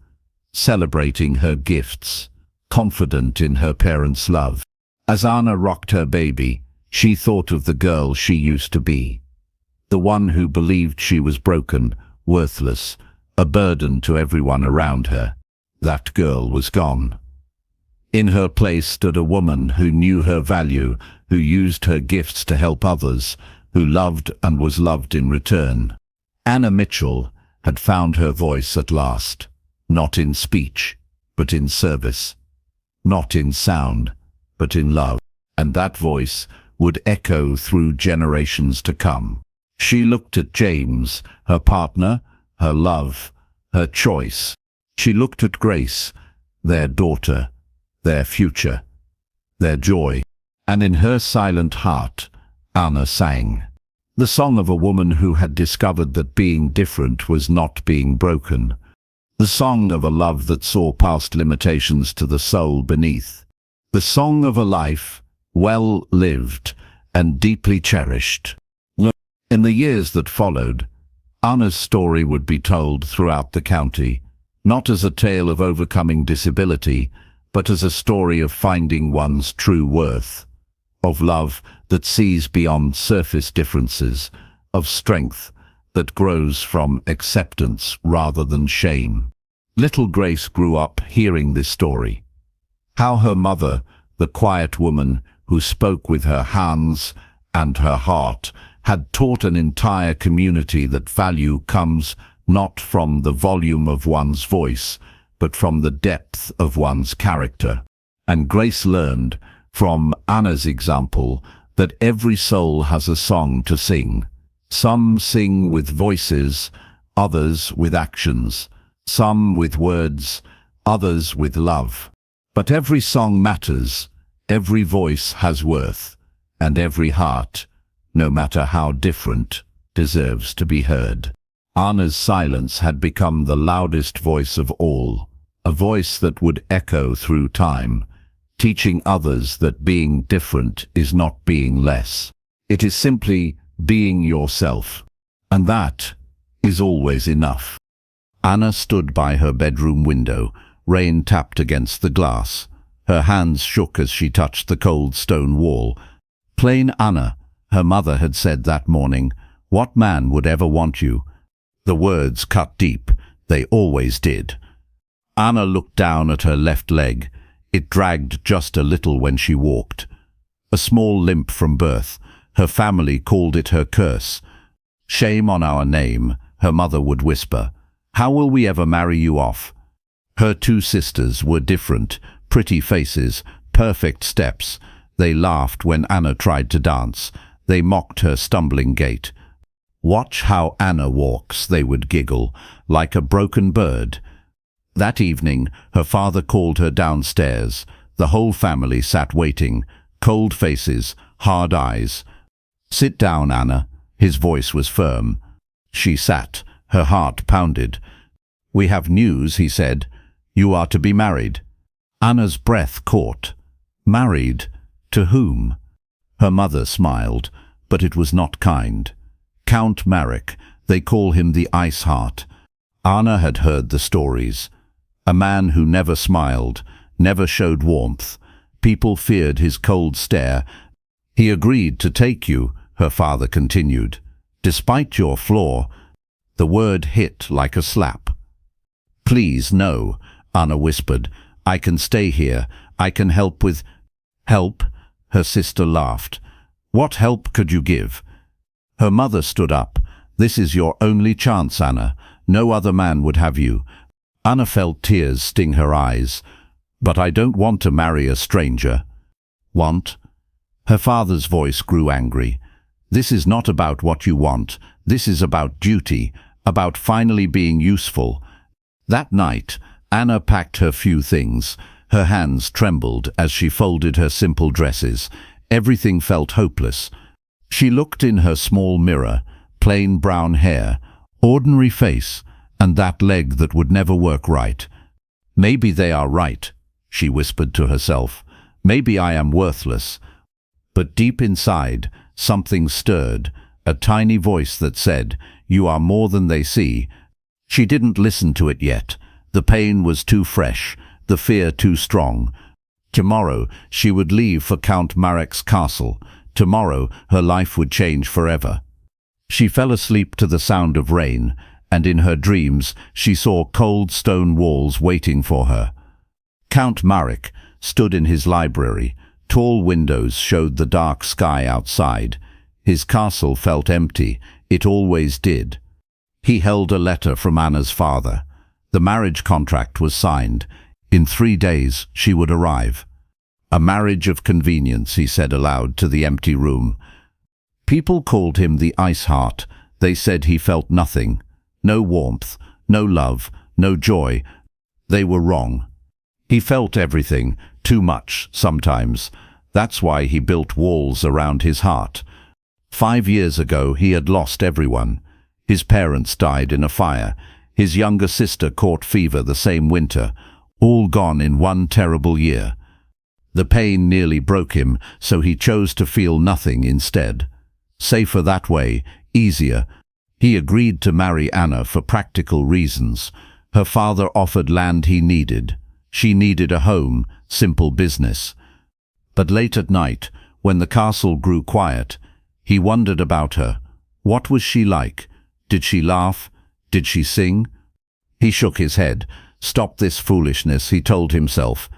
celebrating her gifts, confident in her parents' love. As Anna rocked her baby, she thought of the girl she used to be. The one who believed she was broken, worthless, a burden to everyone around her. That girl was gone. In her place stood a woman who knew her value, who used her gifts to help others, who loved and was loved in return. Anna Mitchell had found her voice at last, not in speech, but in service, not in sound, but in love. And that voice would echo through generations to come. She looked at James, her partner, her love, her choice. She looked at Grace, their daughter, their future, their joy. And in her silent heart, Anna sang. The song of a woman who had discovered that being different was not being broken. The song of a love that saw past limitations to the soul beneath. The song of a life well lived and deeply cherished. In the years that followed, Anna's story would be told throughout the county, not as a tale of overcoming disability, but as a story of finding one's true worth, of love that sees beyond surface differences, of strength that grows from acceptance rather than shame. Little Grace grew up hearing this story. How her mother, the quiet woman who spoke with her hands and her heart, had taught an entire community that value comes not from the volume of one's voice, but from the depth of one's character. And Grace learned from Anna's example that every soul has a song to sing. Some sing with voices, others with actions, some with words, others with love. But every song matters, every voice has worth, and every heart, no matter how different, deserves to be heard. Anna's silence had become the loudest voice of all, a voice that would echo through time, teaching others that being different is not being less. It is simply being yourself, and that is always enough. Anna stood by her bedroom window. Rain tapped against the glass. Her hands shook as she touched the cold stone wall. Plain Anna, her mother had said that morning. What man would ever want you? The words cut deep. They always did. Anna looked down at her left leg. It dragged just a little when she walked. A small limp from birth. Her family called it her curse. Shame on our name, her mother would whisper. How will we ever marry you off? Her two sisters were different, pretty faces, perfect steps. They laughed when Anna tried to dance. They mocked her stumbling gait. Watch how Anna walks, they would giggle, like a broken bird. That evening, her father called her downstairs. The whole family sat waiting, cold faces, hard eyes. Sit down, Anna. His voice was firm. She sat, her heart pounded. We have news, he said. You are to be married. Anna's breath caught. Married? To whom? Her mother smiled, but it was not kind. Count Marek, they call him the Ice Heart. Anna had heard the stories. A man who never smiled, never showed warmth. People feared his cold stare. He agreed to take you, her father continued. Despite your flaw, the word hit like a slap. Please, no, Anna whispered. I can stay here. I can help with... Help? Her sister laughed. What help could you give? Her mother stood up. This is your only chance, Anna. No other man would have you. Anna felt tears sting her eyes. But I don't want to marry a stranger. Want? Her father's voice grew angry. This is not about what you want. This is about duty, about finally being useful. That night, Anna packed her few things. Her hands trembled as she folded her simple dresses. Everything felt hopeless. She looked in her small mirror, plain brown hair, ordinary face, and that leg that would never work right. Maybe they are right, she whispered to herself. Maybe I am worthless. But deep inside, something stirred, a tiny voice that said, "You are more than they see." She didn't listen to it yet. The pain was too fresh, the fear too strong. Tomorrow she would leave for Count Marek's castle. Tomorrow her life would change forever. She fell asleep to the sound of rain, and in her dreams she saw cold stone walls waiting for her. Count Marek stood in his library. Tall windows showed the dark sky outside. His castle felt empty. It always did. He held a letter from Anna's father. The marriage contract was signed. In 3 days she would arrive. A marriage of convenience, he said aloud to the empty room. People called him the Ice Heart. They said he felt nothing. No warmth, no love, no joy. They were wrong. He felt everything, too much sometimes. That's why he built walls around his heart. 5 years ago he had lost everyone. His parents died in a fire. His younger sister caught fever the same winter. All gone in one terrible year. The pain nearly broke him, so he chose to feel nothing instead. Safer that way, easier. He agreed to marry Anna for practical reasons. Her father offered land he needed. She needed a home, simple business. But late at night, when the castle grew quiet, he wondered about her. What was she like? Did she laugh? Did she sing? He shook his head. Stop this foolishness, he told himself.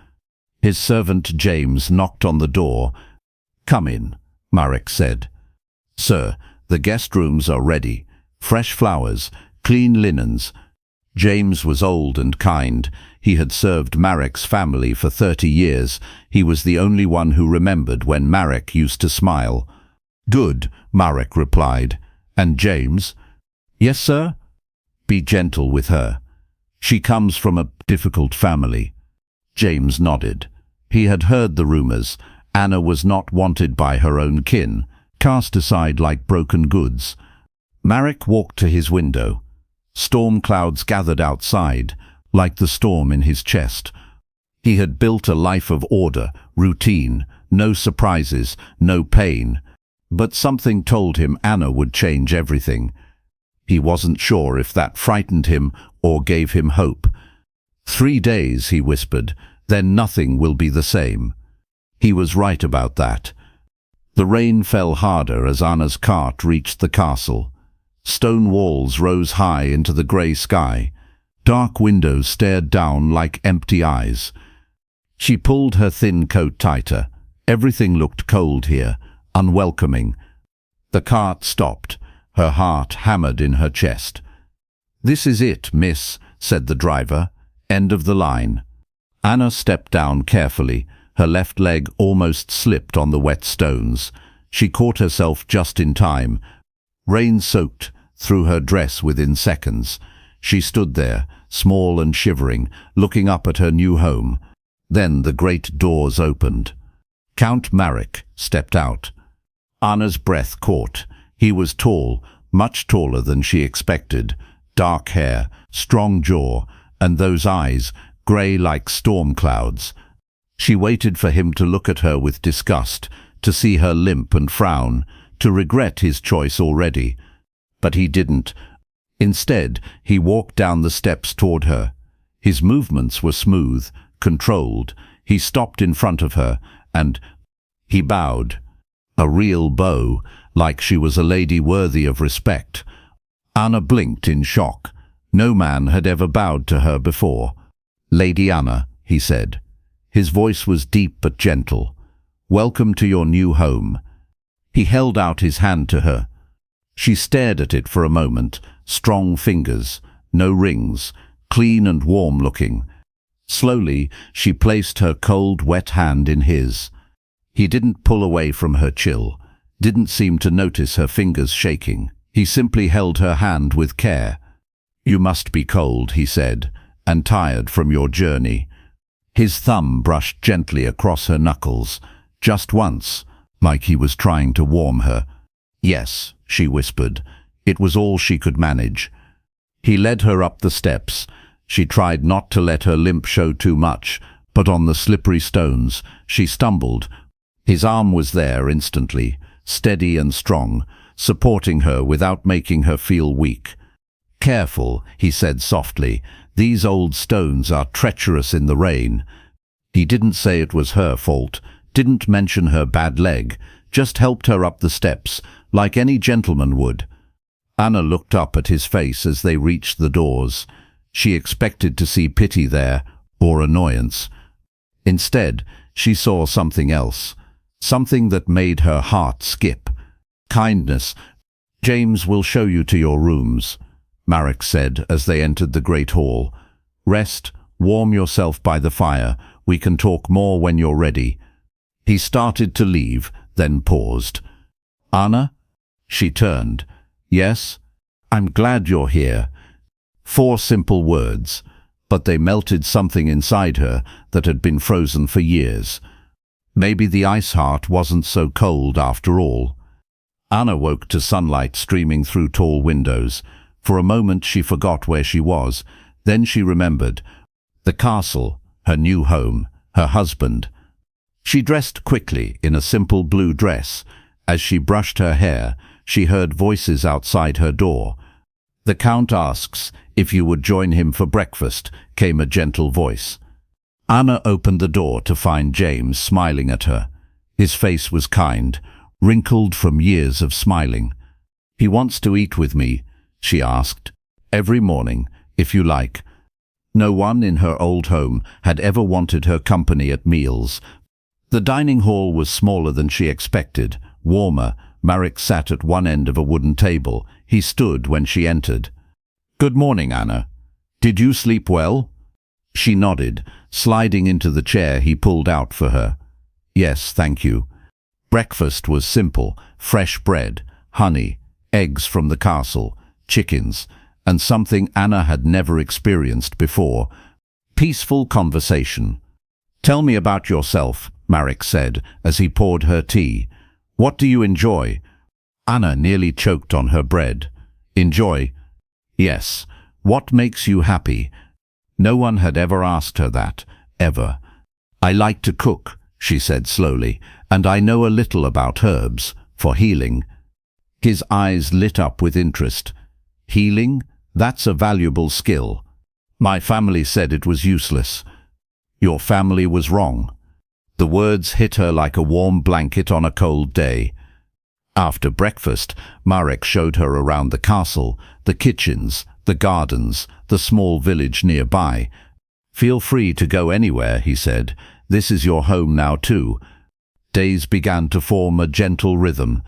His servant James knocked on the door. Come in, Marek said. Sir, the guest rooms are ready. Fresh flowers, clean linens. James was old and kind. He had served Marek's family for 30 years. He was the only one who remembered when Marek used to smile. Good, Marek replied. And James? Yes, sir? Be gentle with her. She comes from a difficult family. James nodded. He had heard the rumors. Anna was not wanted by her own kin, cast aside like broken goods. Marek walked to his window. Storm clouds gathered outside, like the storm in his chest. He had built a life of order, routine, no surprises, no pain. But something told him Anna would change everything. He wasn't sure if that frightened him or gave him hope. 3 days, he whispered, then nothing will be the same. He was right about that. The rain fell harder as Anna's cart reached the castle. Stone walls rose high into the grey sky. Dark windows stared down like empty eyes. She pulled her thin coat tighter. Everything looked cold here, unwelcoming. The cart stopped. Her heart hammered in her chest. This is it, miss, said the driver. End of the line. Anna stepped down carefully. Her left leg almost slipped on the wet stones. She caught herself just in time. Rain soaked through her dress within seconds. She stood there, small and shivering, looking up at her new home. Then the great doors opened. Count Marek stepped out. Anna's breath caught. He was tall, much taller than she expected. Dark hair, strong jaw, and those eyes, grey like storm clouds. She waited for him to look at her with disgust, to see her limp and frown, to regret his choice already. But he didn't. Instead, he walked down the steps toward her. His movements were smooth, controlled. He stopped in front of her, and he bowed. A real bow, like she was a lady worthy of respect. Anna blinked in shock. No man had ever bowed to her before. Lady Anna, he said. His voice was deep but gentle. Welcome to your new home." He held out his hand to her. She stared at it for a moment, strong fingers, no rings, clean and warm looking. Slowly, she placed her cold, wet hand in his. He didn't pull away from her chill, didn't seem to notice her fingers shaking. He simply held her hand with care. "You must be cold," he said, "and tired from your journey." His thumb brushed gently across her knuckles, just once, like he was trying to warm her. "Yes," she whispered. It was all she could manage. He led her up the steps. She tried not to let her limp show too much, but on the slippery stones, she stumbled. His arm was there instantly, steady and strong, supporting her without making her feel weak. "Careful," he said softly. "These old stones are treacherous in the rain." He didn't say it was her fault, didn't mention her bad leg, just helped her up the steps, like any gentleman would. Anna looked up at his face as they reached the doors. She expected to see pity there, or annoyance. Instead, she saw something else, something that made her heart skip. Kindness. "James will show you to your rooms," Marek said as they entered the great hall. "Rest, warm yourself by the fire. We can talk more when you're ready." He started to leave, then paused. "Anna?" She turned. "Yes? I'm glad you're here." 4 simple words, but they melted something inside her that had been frozen for years. Maybe the ice heart wasn't so cold after all. Anna woke to sunlight streaming through tall windows. For a moment she forgot where she was. Then she remembered. The castle, her new home, her husband. She dressed quickly in a simple blue dress. As she brushed her hair, she heard voices outside her door. "The Count asks if you would join him for breakfast," came a gentle voice. Anna opened the door to find James smiling at her. His face was kind, wrinkled from years of smiling. "He wants to eat with me," she asked. "Every morning, if you like." No one in her old home had ever wanted her company at meals. The dining hall was smaller than she expected, warmer. Marek sat at one end of a wooden table. He stood when she entered. "Good morning, Anna. Did you sleep well?" She nodded, sliding into the chair he pulled out for her. "Yes, thank you." Breakfast was simple: fresh bread, honey, eggs from the castle, chickens, and something Anna had never experienced before: peaceful conversation. "Tell me about yourself," Marek said as he poured her tea. "What do you enjoy?" Anna nearly choked on her bread. "Enjoy?" "Yes. What makes you happy?" No one had ever asked her that, ever. "I like to cook," she said slowly, "and I know a little about herbs, for healing." His eyes lit up with interest. "Healing? That's a valuable skill." "My family said it was useless." "Your family was wrong." The words hit her like a warm blanket on a cold day. After breakfast, Marek showed her around the castle, the kitchens, the gardens, the small village nearby. "Feel free to go anywhere," he said. "This is your home now too." Days began to form a gentle rhythm.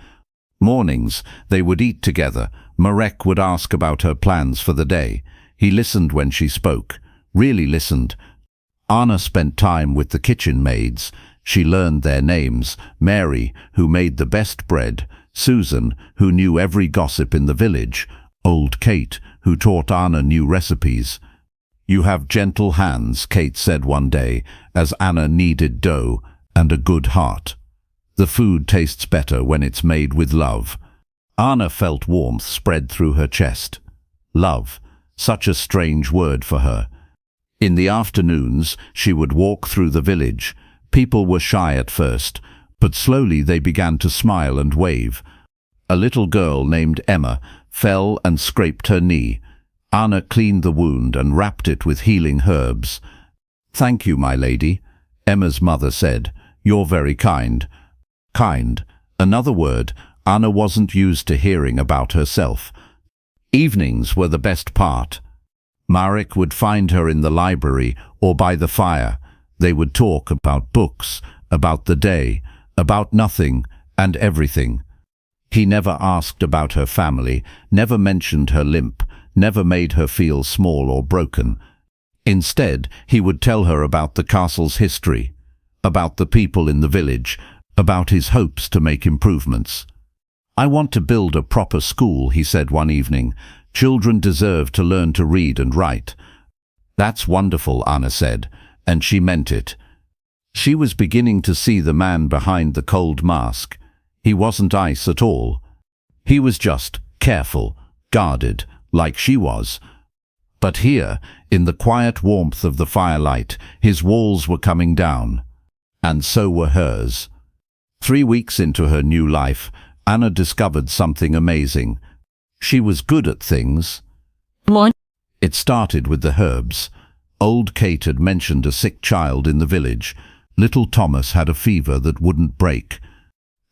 Mornings, they would eat together. Marek would ask about her plans for the day. He listened when she spoke, really listened. Anna spent time with the kitchen maids. She learned their names: Mary, who made the best bread; Susan, who knew every gossip in the village; old Kate, who taught Anna new recipes. "You have gentle hands," Kate said one day, as Anna kneaded dough, "and a good heart. The food tastes better when it's made with love." Anna felt warmth spread through her chest. Love, such a strange word for her. In the afternoons, she would walk through the village. People were shy at first, but slowly they began to smile and wave. A little girl named Emma fell and scraped her knee. Anna cleaned the wound and wrapped it with healing herbs. "Thank you, my lady," Emma's mother said. "You're very kind." Kind, another word Anna wasn't used to hearing about herself. Evenings were the best part. Marek would find her in the library or by the fire. They would talk about books, about the day, about nothing and everything. He never asked about her family, never mentioned her limp, never made her feel small or broken. Instead, he would tell her about the castle's history, about the people in the village, about his hopes to make improvements. "I want to build a proper school," he said one evening. "Children deserve to learn to read and write." "That's wonderful," Anna said, and she meant it. She was beginning to see the man behind the cold mask. He wasn't ice at all. He was just careful, guarded, like she was. But here, in the quiet warmth of the firelight, his walls were coming down. And so were hers. 3 weeks into her new life, Anna discovered something amazing. She was good at things. What? It started with the herbs. Old Kate had mentioned a sick child in the village. Little Thomas had a fever that wouldn't break.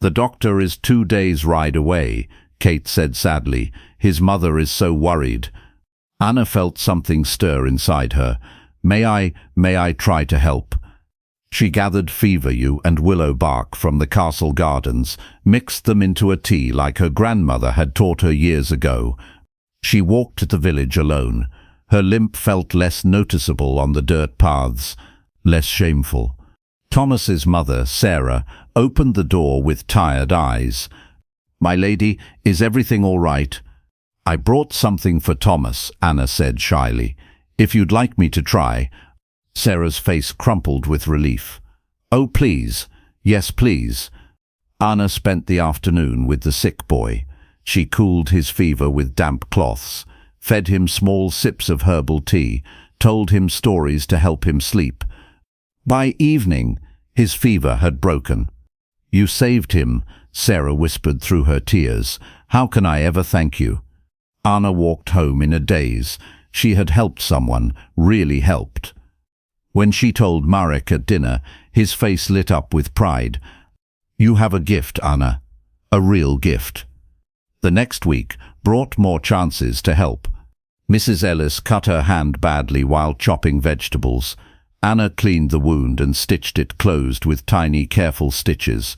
"The doctor is 2 days' ride away," Kate said sadly. "His mother is so worried." Anna felt something stir inside her. May I try to help?" She gathered feveryew and willow bark from the castle gardens, mixed them into a tea like her grandmother had taught her years ago. She walked the village alone. Her limp felt less noticeable on the dirt paths, less shameful. Thomas's mother, Sarah, opened the door with tired eyes. "My lady, is everything all right?" "I brought something for Thomas," Anna said shyly. "If you'd like me to try." Sarah's face crumpled with relief. "Oh, please. Yes, please." Anna spent the afternoon with the sick boy. She cooled his fever with damp cloths, fed him small sips of herbal tea, told him stories to help him sleep. By evening, his fever had broken. "You saved him," Sarah whispered through her tears. "How can I ever thank you?" Anna walked home in a daze. She had helped someone, really helped. When she told Marek at dinner, his face lit up with pride. "You have a gift, Anna. A real gift." The next week brought more chances to help. Mrs. Ellis cut her hand badly while chopping vegetables. Anna cleaned the wound and stitched it closed with tiny, careful stitches.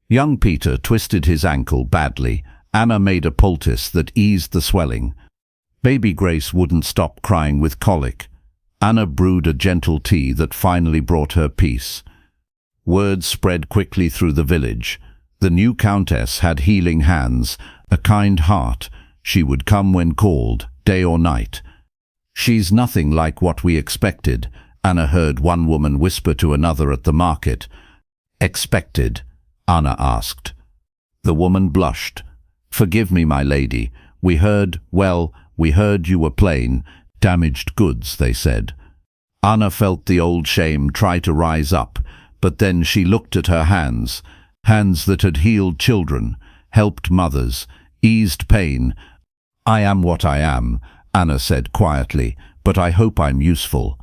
Young Peter twisted his ankle badly. Anna made a poultice that eased the swelling. Baby Grace wouldn't stop crying with colic. Anna brewed a gentle tea that finally brought her peace. Word spread quickly through the village. The new countess had healing hands, a kind heart. She would come when called, day or night. "She's nothing like what we expected," Anna heard one woman whisper to another at the market. "Expected?" Anna asked. The woman blushed. "Forgive me, my lady. We heard you were plain, damaged goods," they said. Anna felt the old shame try to rise up, but then she looked at her hands, hands that had healed children, helped mothers, eased pain. "I am what I am," Anna said quietly, "but I hope I'm useful."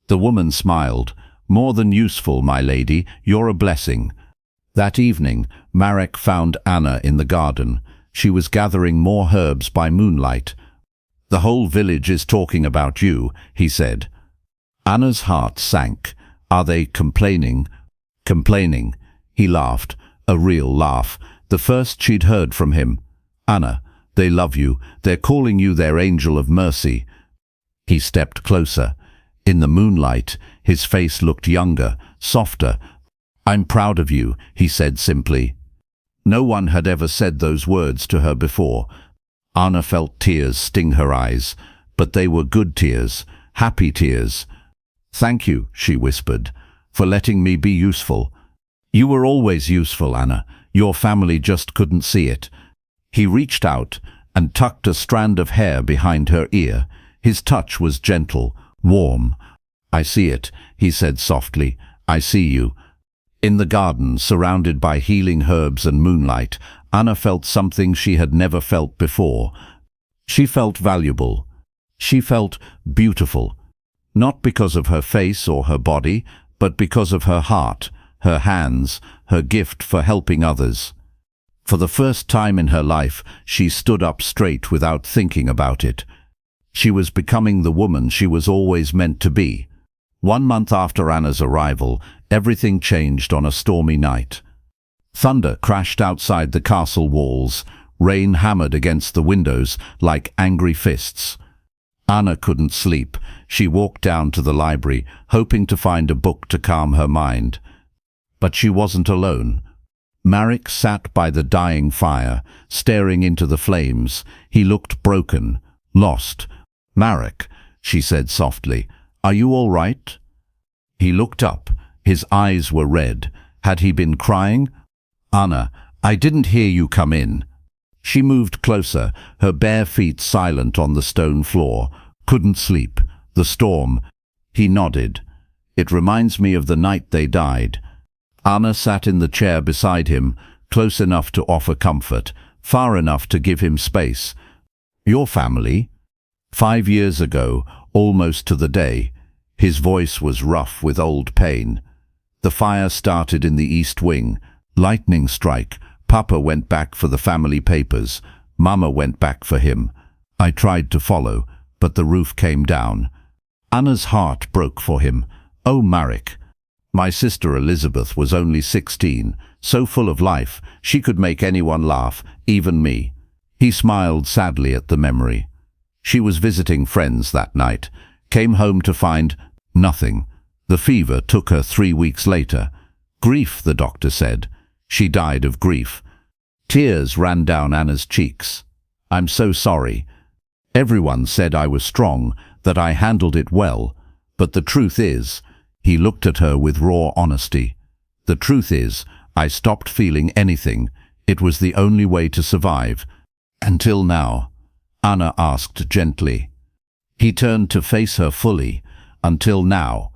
The woman smiled. "More than useful, my lady, you're a blessing." That evening, Marek found Anna in the garden. She was gathering more herbs by moonlight. "The whole village is talking about you," he said. Anna's heart sank. "Are they complaining?" "Complaining." He laughed, a real laugh, the first she'd heard from him. "Anna, they love you. They're calling you their angel of mercy." He stepped closer. In the moonlight, his face looked younger, softer. "I'm proud of you," he said simply. No one had ever said those words to her before. Anna felt tears sting her eyes, but they were good tears, happy tears. "Thank you," she whispered, "for letting me be useful." "You were always useful, Anna. Your family just couldn't see it." He reached out and tucked a strand of hair behind her ear. His touch was gentle, warm. "I see it," he said softly. "I see you." In the garden, surrounded by healing herbs and moonlight, Anna felt something she had never felt before. She felt valuable. She felt beautiful. Not because of her face or her body, but because of her heart, her hands, her gift for helping others. For the first time in her life, she stood up straight without thinking about it. She was becoming the woman she was always meant to be. 1 month after Anna's arrival, everything changed on a stormy night. Thunder crashed outside the castle walls. Rain hammered against the windows like angry fists. Anna couldn't sleep. She walked down to the library, hoping to find a book to calm her mind. But she wasn't alone. Marek sat by the dying fire, staring into the flames. He looked broken, lost. "Marek," she said softly, "are you all right?" He looked up. His eyes were red. Had he been crying? "Anna, I didn't hear you come in." She moved closer, her bare feet silent on the stone floor. "Couldn't sleep. The storm." He nodded. "It reminds me of the night they died." Anna sat in the chair beside him, close enough to offer comfort, far enough to give him space. "Your family?" 5 years ago, almost to the day. His voice was rough with old pain. "The fire started in the East Wing. Lightning strike. Papa went back for the family papers. Mama went back for him. I tried to follow, but the roof came down." Anna's heart broke for him. "Oh, Marek. My sister Elizabeth was only 16, so full of life, she could make anyone laugh, even me." He smiled sadly at the memory. She was visiting friends that night, came home to find nothing. The fever took her 3 weeks later. Grief, the doctor said. She died of grief. Tears ran down Anna's cheeks. "I'm so sorry. Everyone said I was strong, that I handled it well. But the truth is," he looked at her with raw honesty, "the truth is, I stopped feeling anything. It was the only way to survive. Until now." Anna asked gently. He turned to face her fully. "Until now."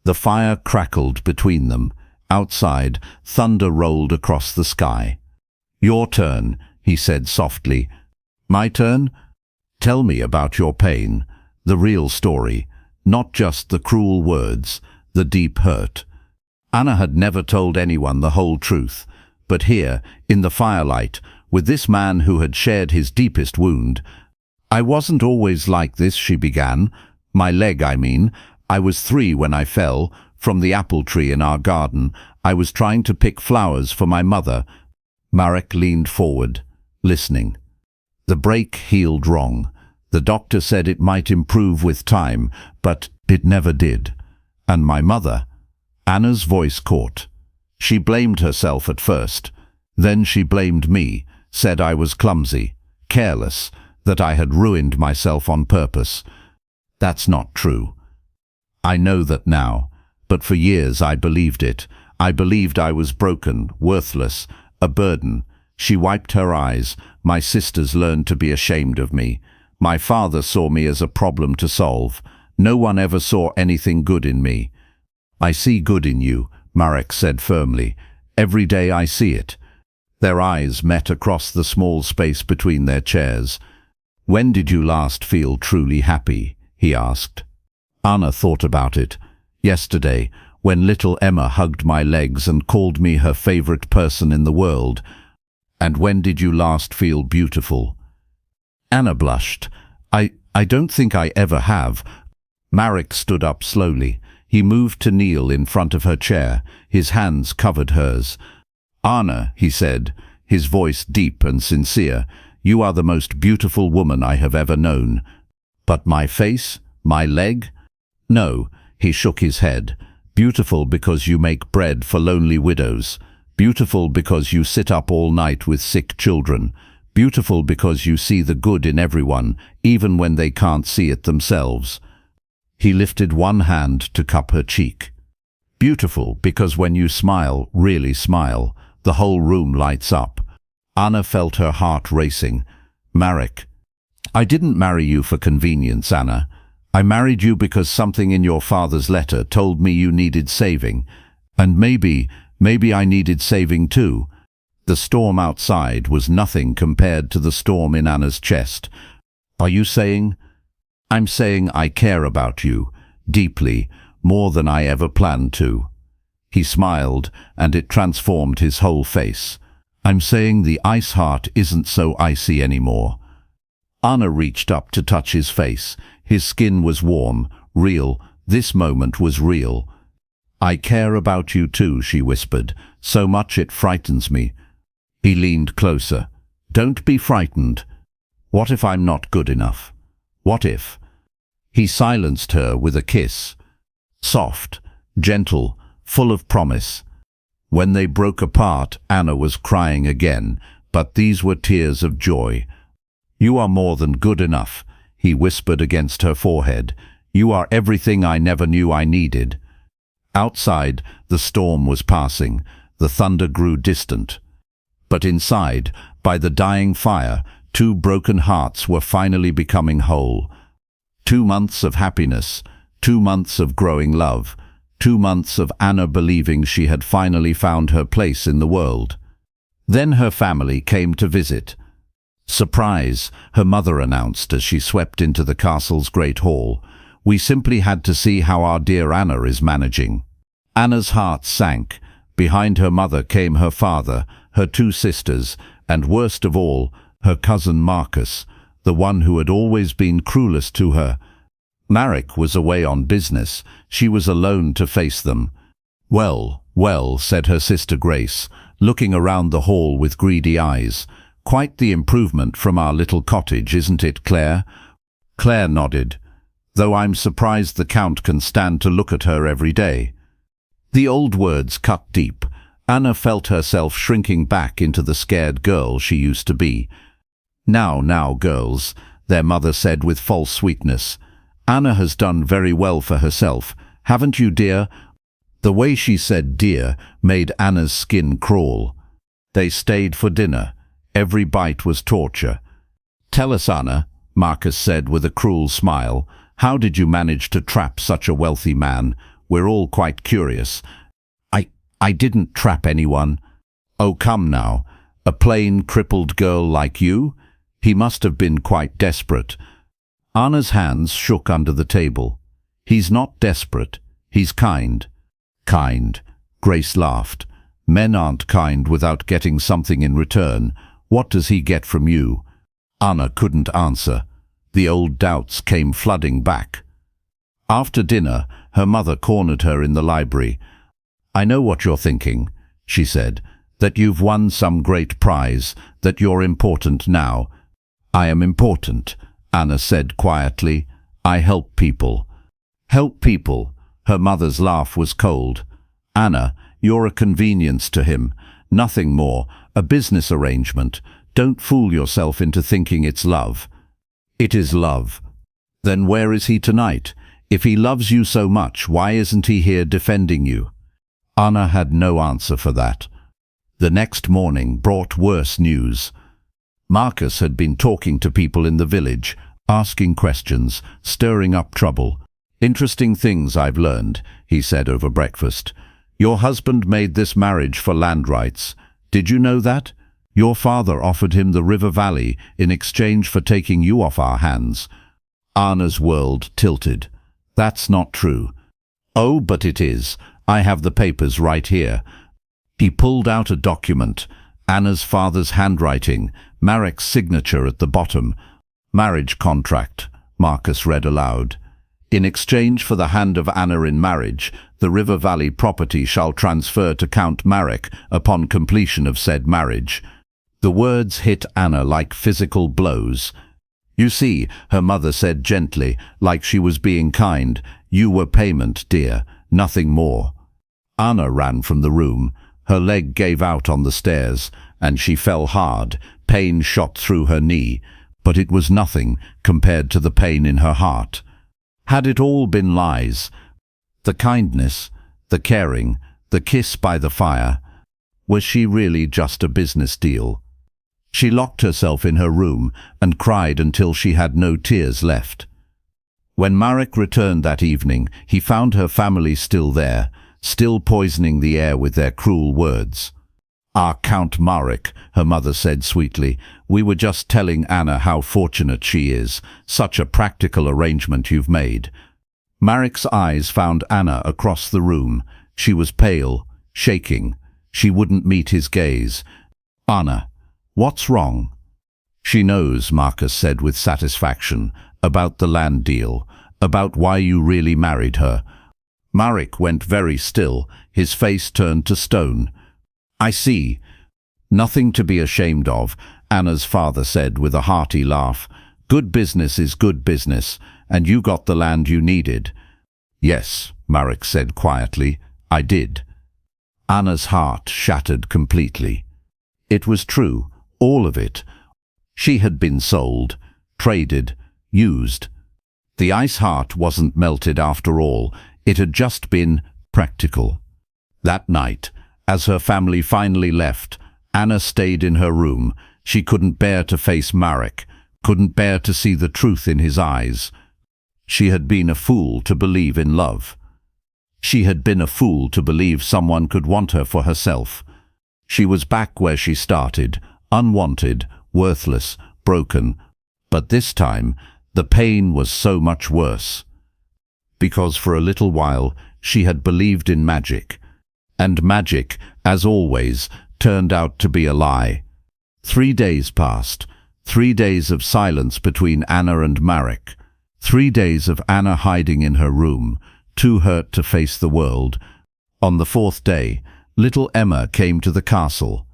The fire crackled between them. Outside, thunder rolled across the sky. "Your turn," he said softly. "My turn? Tell me about your pain, the real story, not just the cruel words, the deep hurt." Anna had never told anyone the whole truth, but here, in the firelight, with this man who had shared his deepest wound. "I wasn't always like this," she began. "My leg, I mean. I was 3 when I fell from the apple tree in our garden. I was trying to pick flowers for my mother." Marek leaned forward, listening. "The break healed wrong. The doctor said it might improve with time, but it never did. And my mother." Anna's voice caught. She blamed herself at first. Then she blamed me, said I was clumsy, careless, that I had ruined myself on purpose. That's not true. I know that now, but for years I believed it. I believed I was broken, worthless, a burden. She wiped her eyes. My sisters learned to be ashamed of me. My father saw me as a problem to solve. No one ever saw anything good in me. "I see good in you," Marek said firmly. "Every day I see it." Their eyes met across the small space between their chairs. "When did you last feel truly happy?" he asked. Anna thought about it. "Yesterday, when little Emma hugged my legs and called me her favorite person in the world." "And when did you last feel beautiful?" Anna blushed. I don't think I ever have." Marek stood up slowly. He moved to kneel in front of her chair. His hands covered hers. "Anna," he said, his voice deep and sincere, "you are the most beautiful woman I have ever known. But my face? My leg? No." He shook his head. "Beautiful because you make bread for lonely widows. Beautiful because you sit up all night with sick children. Beautiful because you see the good in everyone, even when they can't see it themselves." He lifted one hand to cup her cheek. "Beautiful because when you smile, really smile, the whole room lights up." Anna felt her heart racing. "Marek, I didn't marry you for convenience, Anna. I married you because something in your father's letter told me you needed saving. And maybe I needed saving too." The storm outside was nothing compared to the storm in Anna's chest. "Are you saying?" "I'm saying I care about you, deeply, more than I ever planned to." He smiled, and it transformed his whole face. "I'm saying the ice heart isn't so icy anymore." Anna reached up to touch his face. His skin was warm, real. This moment was real. I care about you too, she whispered, so much it frightens me. He leaned closer. Don't be frightened. What if I'm not good enough? What if? He silenced her with a kiss. Soft, gentle, full of promise. When they broke apart, Anna was crying again, but these were tears of joy. You are more than good enough, he whispered against her forehead. You are everything I never knew I needed. Outside, the storm was passing. The thunder grew distant. But inside, by the dying fire, 2 broken hearts were finally becoming whole. 2 months of happiness, 2 months of growing love, 2 months of Anna believing she had finally found her place in the world. Then her family came to visit. Surprise, her mother announced as she swept into the castle's great hall. We simply had to see how our dear Anna is managing. Anna's heart sank. Behind her mother came her father, her 2 sisters, and worst of all, her cousin Marcus, the one who had always been cruelest to her. Marek was away on business. She was alone to face them. Well, well, said her sister Grace, looking around the hall with greedy eyes. Quite the improvement from our little cottage, isn't it, Claire? Claire nodded. Though I'm surprised the Count can stand to look at her every day. The old words cut deep. Anna felt herself shrinking back into the scared girl she used to be. Now, girls, their mother said with false sweetness. Anna has done very well for herself, haven't you, dear? The way she said dear made Anna's skin crawl. They stayed for dinner. Every bite was torture. Tell us, Anna, Marcus said with a cruel smile, how did you manage to trap such a wealthy man? We're all quite curious. I didn't trap anyone. Oh, come now. A plain, crippled girl like you? He must have been quite desperate. Anna's hands shook under the table. He's not desperate. He's kind. Kind. Grace laughed. Men aren't kind without getting something in return. What does he get from you? Anna couldn't answer. The old doubts came flooding back. After dinner, her mother cornered her in the library. I know what you're thinking, she said, that you've won some great prize, that you're important now. I am important, Anna said quietly. I help people. Help people. Her mother's laugh was cold. Anna, you're a convenience to him. Nothing more. A business arrangement. Don't fool yourself into thinking it's love. It is love. Then where is he tonight? If he loves you so much, why isn't he here defending you? Anna had no answer for that. The next morning brought worse news. Marcus had been talking to people in the village, asking questions, stirring up trouble. Interesting things I've learned, he said over breakfast. Your husband made this marriage for land rights. Did you know that? Your father offered him the river valley in exchange for taking you off our hands. Anna's world tilted. That's not true. Oh, but it is. I have the papers right here. He pulled out a document. Anna's father's handwriting, Marek's signature at the bottom. Marriage contract, Marcus read aloud. In exchange for the hand of Anna in marriage, the River Valley property shall transfer to Count Marek upon completion of said marriage. The words hit Anna like physical blows. You see, her mother said gently, like she was being kind, you were payment, dear, nothing more. Anna ran from the room. Her leg gave out on the stairs, and she fell hard. Pain shot through her knee, but it was nothing compared to the pain in her heart. Had it all been lies? The kindness, the caring, the kiss by the fire, was she really just a business deal? She locked herself in her room and cried until she had no tears left. When Marek returned that evening, he found her family still there, still poisoning the air with their cruel words. "Ah, Count Marek," her mother said sweetly, "we were just telling Anna how fortunate she is. Such a practical arrangement you've made." Marek's eyes found Anna across the room. She was pale, shaking. She wouldn't meet his gaze. "Anna, what's wrong?" "She knows," Marcus said with satisfaction, "about the land deal, about why you really married her." Marek went very still, his face turned to stone. "I see. Nothing to be ashamed of," Anna's father said with a hearty laugh. "Good business is good business, and you got the land you needed." "Yes," Marek said quietly, "I did." Anna's heart shattered completely. It was true, all of it. She had been sold, traded, used. The ice heart wasn't melted after all, it had just been practical. That night, as her family finally left, Anna stayed in her room. She couldn't bear to face Marek, couldn't bear to see the truth in his eyes. She had been a fool to believe in love. She had been a fool to believe someone could want her for herself. She was back where she started, unwanted, worthless, broken. But this time, the pain was so much worse. Because for a little while, she had believed in magic. And magic, as always, turned out to be a lie. 3 days passed. 3 days of silence between Anna and Marek. 3 days of Anna hiding in her room, too hurt to face the world. On the 4th day, little Emma came to the castle.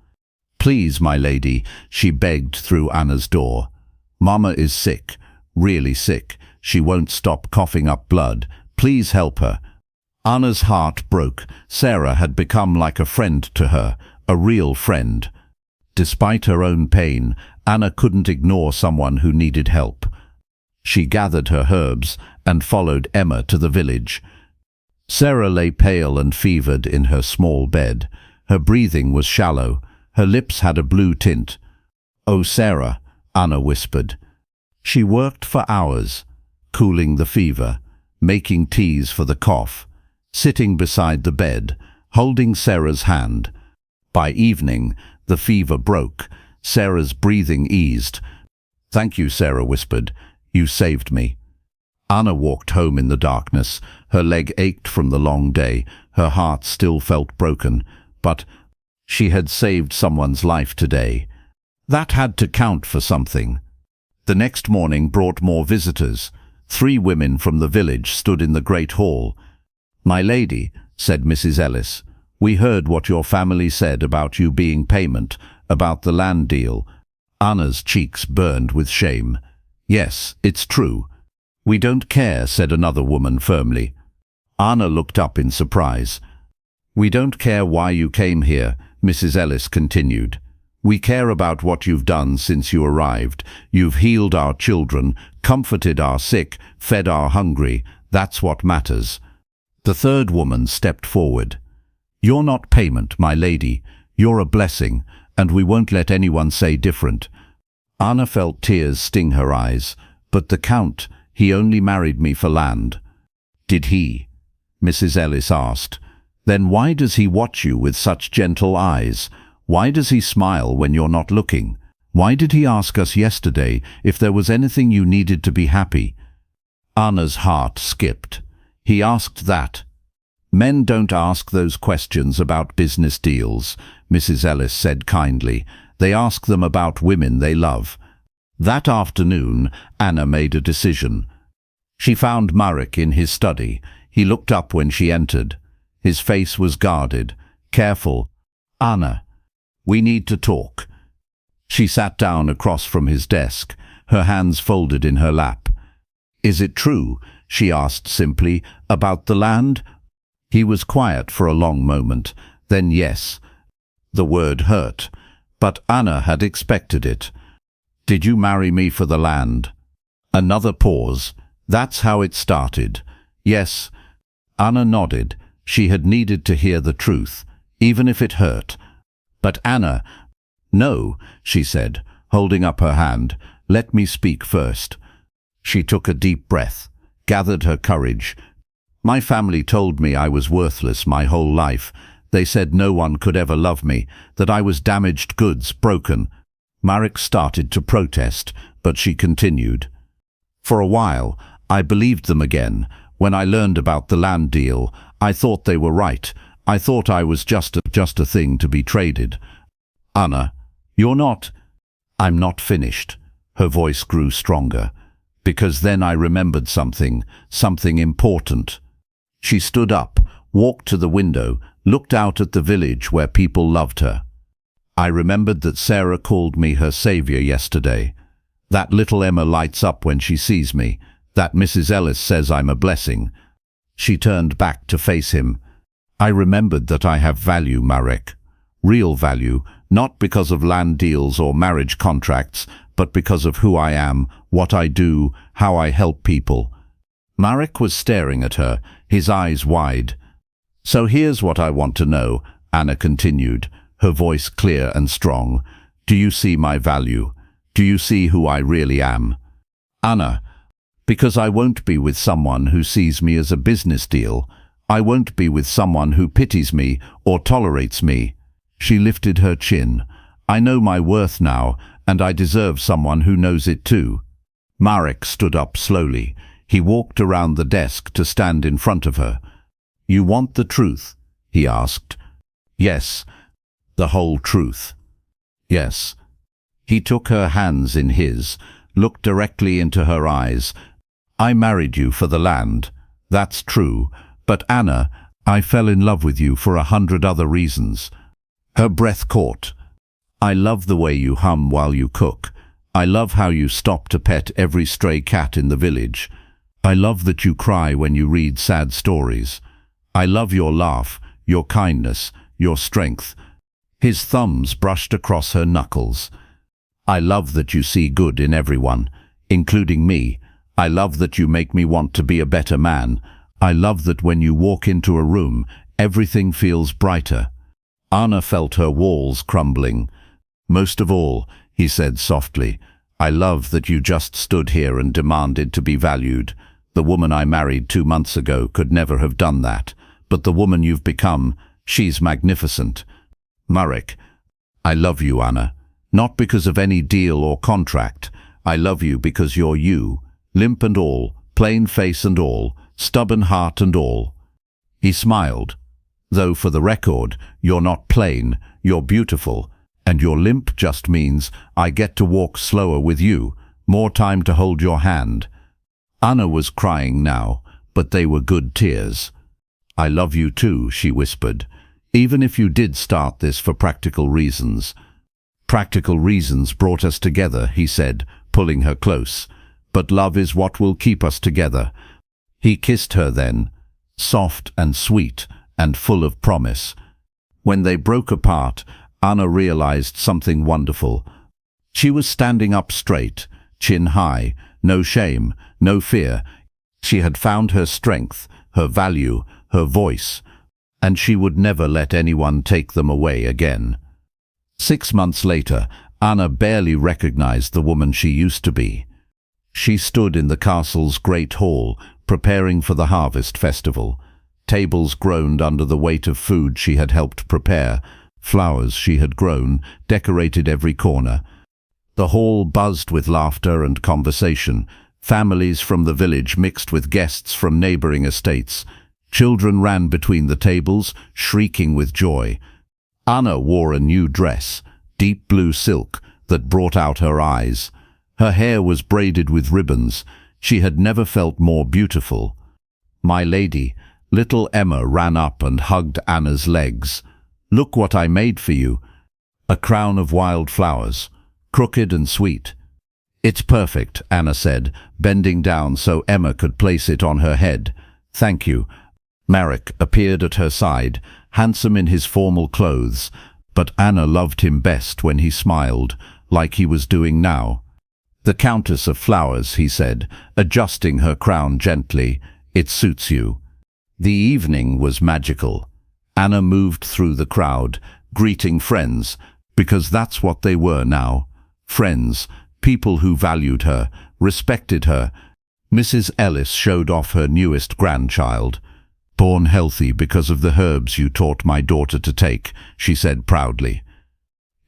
"Please, my lady," she begged through Anna's door. "Mama is sick, really sick. She won't stop coughing up blood. Please help her." Anna's heart broke. Sarah had become like a friend to her, a real friend. Despite her own pain, Anna couldn't ignore someone who needed help. She gathered her herbs and followed Emma to the village. Sarah lay pale and fevered in her small bed. Her breathing was shallow. Her lips had a blue tint. "Oh, Sarah," Anna whispered. She worked for hours, cooling the fever, making teas for the cough, sitting beside the bed, holding Sarah's hand. By evening, the fever broke. Sarah's breathing eased. "Thank you," Sarah whispered. "You saved me." Anna walked home in the darkness. Her leg ached from the long day. Her heart still felt broken. But she had saved someone's life today. That had to count for something. The next morning brought more visitors. 3 women from the village stood in the great hall. "My lady," said Mrs. Ellis, "we heard what your family said about you being payment, about the land deal." Anna's cheeks burned with shame. "Yes, it's true." "We don't care," said another woman firmly. Anna looked up in surprise. "We don't care why you came here," Mrs. Ellis continued. "We care about what you've done since you arrived. You've healed our children, comforted our sick, fed our hungry. That's what matters." The third woman stepped forward. "You're not payment, my lady. You're a blessing, and we won't let anyone say different." Anna felt tears sting her eyes. "But the Count, he only married me for land." "Did he?" Mrs. Ellis asked. "Then why does he watch you with such gentle eyes? Why does he smile when you're not looking? Why did he ask us yesterday if there was anything you needed to be happy?" Anna's heart skipped. He asked that. "Men don't ask those questions about business deals," Mrs. Ellis said kindly. "They ask them about women they love." That afternoon, Anna made a decision. She found Marek in his study. He looked up when she entered. His face was guarded, careful. "Anna, we need to talk." She sat down across from his desk, her hands folded in her lap. "Is it true," she asked simply, "about the land?" He was quiet for a long moment. Then yes. The word hurt, but Anna had expected it. "Did you marry me for the land?" Another pause. "That's how it started." "Yes." Anna nodded. She had needed to hear the truth, even if it hurt. "But Anna—" "No," she said, holding up her hand. "Let me speak first." She took a deep breath, gathered her courage. "My family told me I was worthless my whole life. They said no one could ever love me, that I was damaged goods, broken." Marek started to protest, but she continued. "For a while, I believed them again. When I learned about the land deal, I thought they were right. I thought I was just a thing to be traded." "Anna, you're not—" "I'm not finished." Her voice grew stronger. "Because then I remembered something important." She stood up, walked to the window, looked out at the village where people loved her. I remembered that Sarah called me her savior yesterday. That little Emma lights up when she sees me. That Mrs. Ellis says I'm a blessing. She turned back to face him. I remembered that I have value, Marek. Real value, not because of land deals or marriage contracts, but because of who I am, what I do, how I help people. Marek was staring at her, his eyes wide. So here's what I want to know, Anna continued, her voice clear and strong. Do you see my value? Do you see who I really am? Anna, because I won't be with someone who sees me as a business deal. I won't be with someone who pities me or tolerates me. She lifted her chin. I know my worth now, and I deserve someone who knows it too. Marek stood up slowly. He walked around the desk to stand in front of her. You want the truth? He asked. Yes. The whole truth. Yes. He took her hands in his, looked directly into her eyes. I married you for the land. That's true. But Anna, I fell in love with you for 100 other reasons. Her breath caught. I love the way you hum while you cook. I love how you stop to pet every stray cat in the village. I love that you cry when you read sad stories. I love your laugh, your kindness, your strength. His thumbs brushed across her knuckles. I love that you see good in everyone, including me. I love that you make me want to be a better man. I love that when you walk into a room, everything feels brighter. Anna felt her walls crumbling. Most of all, he said softly, I love that you just stood here and demanded to be valued. The woman I married 2 months ago could never have done that. But the woman you've become, she's magnificent. Marek, I love you, Anna. Not because of any deal or contract. I love you because you're you, limp and all, plain face and all, stubborn heart and all. He smiled. Though for the record, you're not plain, you're beautiful, and your limp just means I get to walk slower with you, more time to hold your hand. Anna was crying now, but they were good tears. I love you too, she whispered, even if you did start this for practical reasons. Practical reasons brought us together, he said, pulling her close. But love is what will keep us together. He kissed her then, soft and sweet and full of promise. When they broke apart, Anna realized something wonderful. She was standing up straight, chin high, no shame, no fear. She had found her strength, her value, her voice, and she would never let anyone take them away again. 6 months later, Anna barely recognized the woman she used to be. She stood in the castle's great hall, preparing for the harvest festival. Tables groaned under the weight of food she had helped prepare. Flowers she had grown decorated every corner. The hall buzzed with laughter and conversation. Families from the village mixed with guests from neighboring estates. Children ran between the tables, shrieking with joy. Anna wore a new dress, deep blue silk, that brought out her eyes. Her hair was braided with ribbons. She had never felt more beautiful. My lady, little Emma ran up and hugged Anna's legs. Look what I made for you. A crown of wild flowers, crooked and sweet. It's perfect, Anna said, bending down so Emma could place it on her head. Thank you. Marek appeared at her side, handsome in his formal clothes, but Anna loved him best when he smiled, like he was doing now. The Countess of Flowers, he said, adjusting her crown gently. It suits you. The evening was magical. Anna moved through the crowd, greeting friends, because that's what they were now. Friends, people who valued her, respected her. Mrs. Ellis showed off her newest grandchild. Born healthy because of the herbs you taught my daughter to take, she said proudly.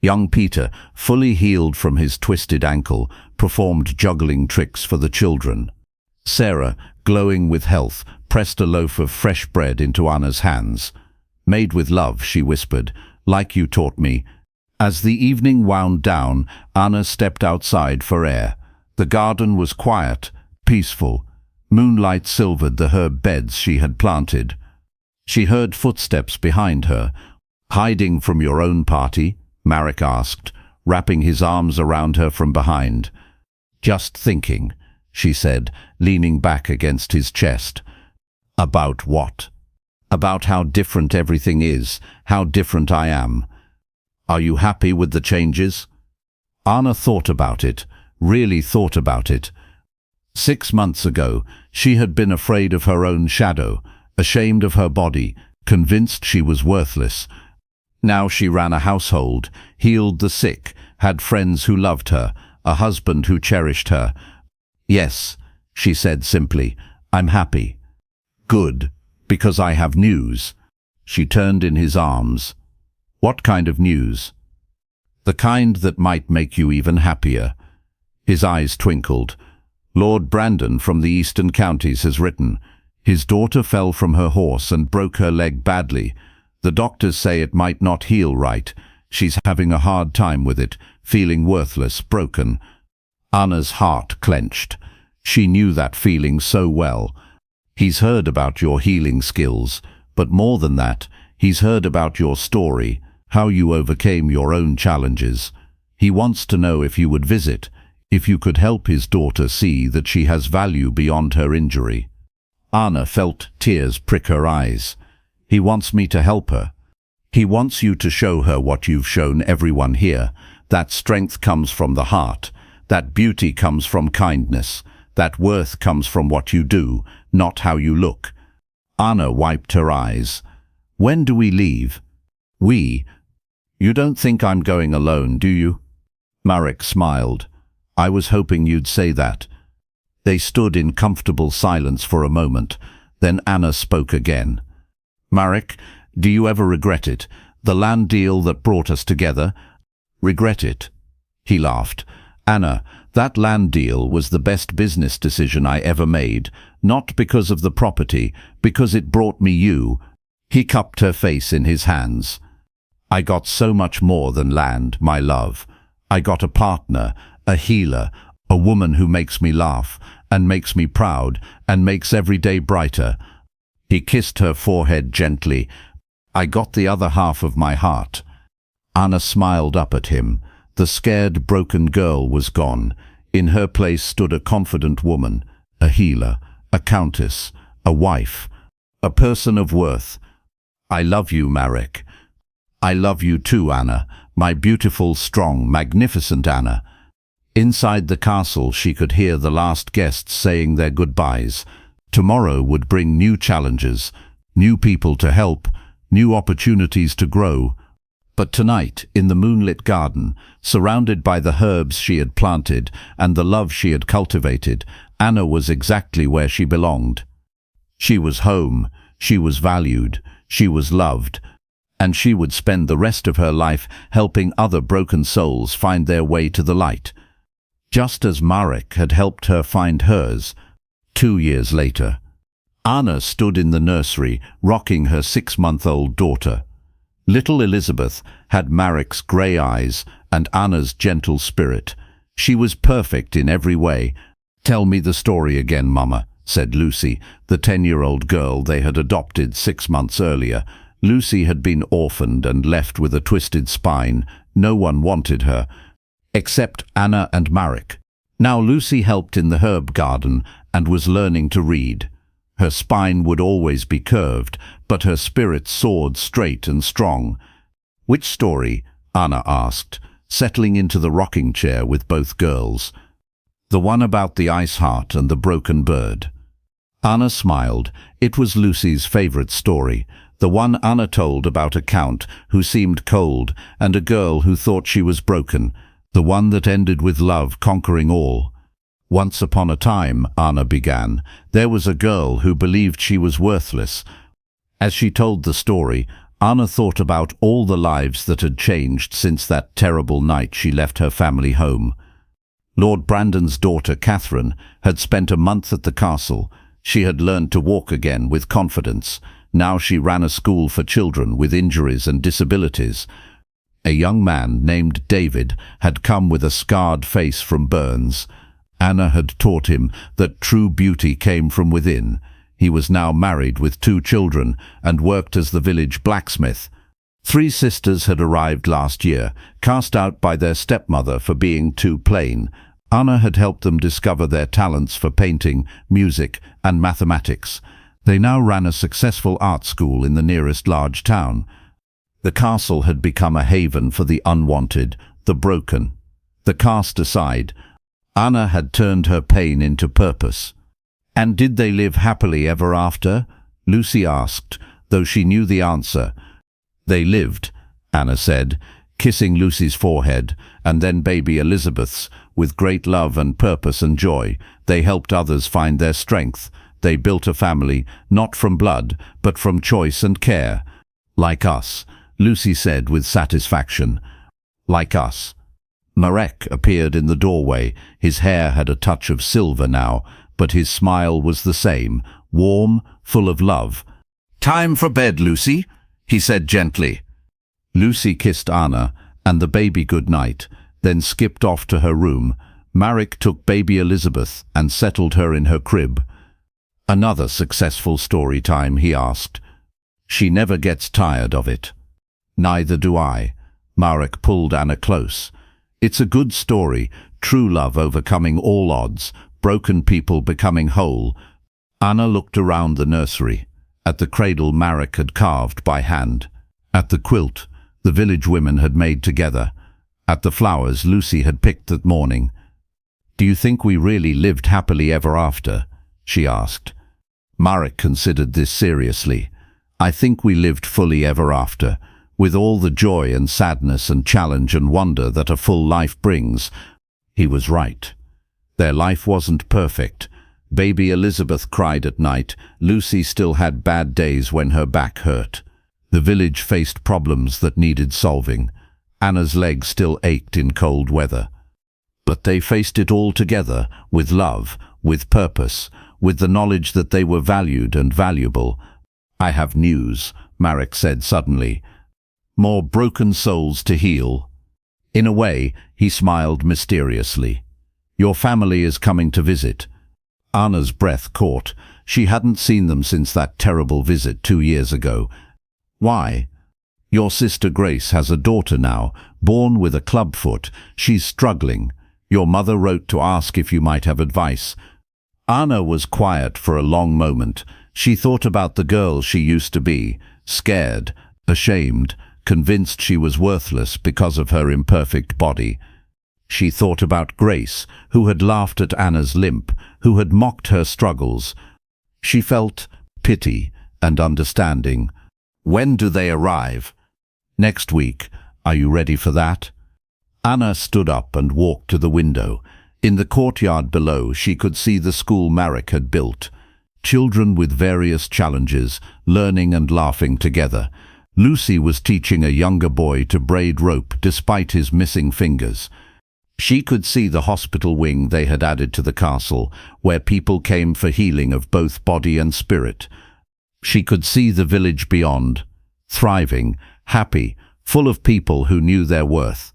Young Peter, fully healed from his twisted ankle, performed juggling tricks for the children. Sarah, glowing with health, pressed a loaf of fresh bread into Anna's hands. Made with love, she whispered, like you taught me. As the evening wound down, Anna stepped outside for air. The garden was quiet, peaceful. Moonlight silvered the herb beds she had planted. She heard footsteps behind her. "Hiding from your own party?" Marek asked, wrapping his arms around her from behind. "Just thinking," she said, leaning back against his chest. "About what?" "About how different everything is, how different I am. Are you happy with the changes?" Anna thought about it, really thought about it. 6 months ago, she had been afraid of her own shadow, ashamed of her body, convinced she was worthless. Now she ran a household, healed the sick, had friends who loved her, a husband who cherished her. "Yes," she said simply, "I'm happy." "Good, because I have news." She turned in his arms. "What kind of news?" "The kind that might make you even happier." His eyes twinkled. "Lord Brandon from the Eastern Counties has written. His daughter fell from her horse and broke her leg badly. The doctors say it might not heal right. She's having a hard time with it, feeling worthless, broken." Anna's heart clenched. She knew that feeling so well. "He's heard about your healing skills, but more than that, he's heard about your story, how you overcame your own challenges. He wants to know if you would visit, if you could help his daughter see that she has value beyond her injury." Anna felt tears prick her eyes. "He wants me to help her. He wants you to show her what you've shown everyone here, that strength comes from the heart, that beauty comes from kindness, that worth comes from what you do, not how you look." Anna wiped her eyes. "When do we leave?" "We? You don't think I'm going alone, do you?" Marek smiled. "I was hoping you'd say that." They stood in comfortable silence for a moment. Then Anna spoke again. "Marek, do you ever regret it? The land deal that brought us together?" "Regret it?" He laughed. "Anna, that land deal was the best business decision I ever made, not because of the property, because it brought me you." He cupped her face in his hands. "I got so much more than land, my love. I got a partner, a healer, a woman who makes me laugh, and makes me proud, and makes every day brighter." He kissed her forehead gently. "I got the other half of my heart." Anna smiled up at him. The scared, broken girl was gone. In her place stood a confident woman, a healer, a countess, a wife, a person of worth. "I love you, Marek." "I love you too, Anna, my beautiful, strong, magnificent Anna." Inside the castle she could hear the last guests saying their goodbyes. Tomorrow would bring new challenges, new people to help, new opportunities to grow. But tonight, in the moonlit garden, surrounded by the herbs she had planted and the love she had cultivated, Anna was exactly where she belonged. She was home, she was valued, she was loved, and she would spend the rest of her life helping other broken souls find their way to the light. Just as Marek had helped her find hers. 2 years later, Anna stood in the nursery, rocking her 6-month-old daughter. Little Elizabeth had Marek's grey eyes and Anna's gentle spirit. She was perfect in every way. "Tell me the story again, Mama," said Lucy, the 10-year-old girl they had adopted 6 months earlier. Lucy had been orphaned and left with a twisted spine. No one wanted her, except Anna and Marek. Now Lucy helped in the herb garden and was learning to read. Her spine would always be curved, but her spirit soared straight and strong. "Which story?" Anna asked, settling into the rocking chair with both girls. "The one about the ice heart and the broken bird." Anna smiled. It was Lucy's favorite story, the one Anna told about a count who seemed cold and a girl who thought she was broken, the one that ended with love conquering all. "Once upon a time," Anna began, "there was a girl who believed she was worthless." As she told the story, Anna thought about all the lives that had changed since that terrible night she left her family home. Lord Brandon's daughter, Catherine, had spent a month at the castle. She had learned to walk again with confidence. Now she ran a school for children with injuries and disabilities. A young man named David had come with a scarred face from burns. Anna had taught him that true beauty came from within. He was now married with 2 children and worked as the village blacksmith. 3 sisters had arrived last year, cast out by their stepmother for being too plain. Anna had helped them discover their talents for painting, music, and mathematics. They now ran a successful art school in the nearest large town. The castle had become a haven for the unwanted, the broken. The cast aside, Anna had turned her pain into purpose. "And did they live happily ever after?" Lucy asked, though she knew the answer. "They lived," Anna said, kissing Lucy's forehead, and then baby Elizabeth's, with great love and purpose and joy. They helped others find their strength. They built a family, not from blood, but from choice and care. "Like us," Lucy said with satisfaction. "Like us." Marek appeared in the doorway. His hair had a touch of silver now, but his smile was the same, warm, full of love. "Time for bed, Lucy," he said gently. Lucy kissed Anna and the baby good night, then skipped off to her room. Marek took baby Elizabeth and settled her in her crib. "Another successful story time?" he asked. "She never gets tired of it." "Neither do I." Marek pulled Anna close. "It's a good story, true love overcoming all odds, broken people becoming whole." Anna looked around the nursery, at the cradle Marek had carved by hand, at the quilt the village women had made together, at the flowers Lucy had picked that morning. "Do you think we really lived happily ever after?" she asked. Marek considered this seriously. "I think we lived fully ever after, with all the joy and sadness and challenge and wonder that a full life brings." He was right. Their life wasn't perfect. Baby Elizabeth cried at night. Lucy still had bad days when her back hurt. The village faced problems that needed solving. Anna's legs still ached in cold weather. But they faced it all together, with love, with purpose, with the knowledge that they were valued and valuable. "I have news," Marek said suddenly. "More broken souls to heal." In a way, he smiled mysteriously. "Your family is coming to visit." Anna's breath caught. She hadn't seen them since that terrible visit 2 years ago. "Why?" "Your sister Grace has a daughter now, born with a clubfoot. She's struggling. Your mother wrote to ask if you might have advice." Anna was quiet for a long moment. She thought about the girl she used to be, scared, ashamed, convinced she was worthless because of her imperfect body. She thought about Grace, who had laughed at Anna's limp, who had mocked her struggles. She felt pity and understanding. "When do they arrive?" "Next week. Are you ready for that?" Anna stood up and walked to the window. In the courtyard below, she could see the school Marek had built. Children with various challenges, learning and laughing together. Lucy was teaching a younger boy to braid rope despite his missing fingers. She could see the hospital wing they had added to the castle, where people came for healing of both body and spirit. She could see the village beyond, thriving, happy, full of people who knew their worth.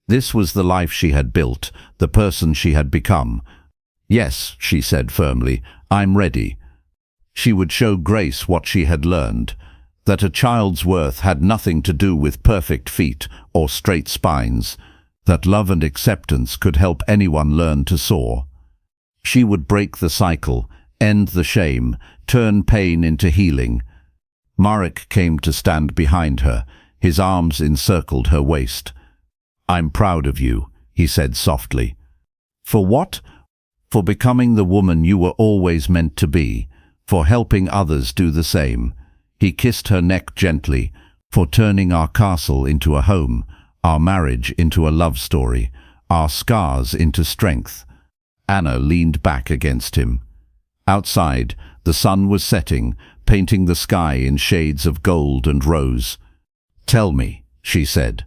This was the life she had built, the person she had become. "Yes," she said firmly, "I'm ready." She would show Grace what she had learned, that a child's worth had nothing to do with perfect feet or straight spines, that love and acceptance could help anyone learn to soar. She would break the cycle, end the shame, turn pain into healing. Marek came to stand behind her. His arms encircled her waist. "I'm proud of you," he said softly. "For what?" "For becoming the woman you were always meant to be, for helping others do the same." He kissed her neck gently. "For turning our castle into a home, our marriage into a love story, our scars into strength." Anna leaned back against him. Outside, the sun was setting, painting the sky in shades of gold and rose. "Tell me," she said,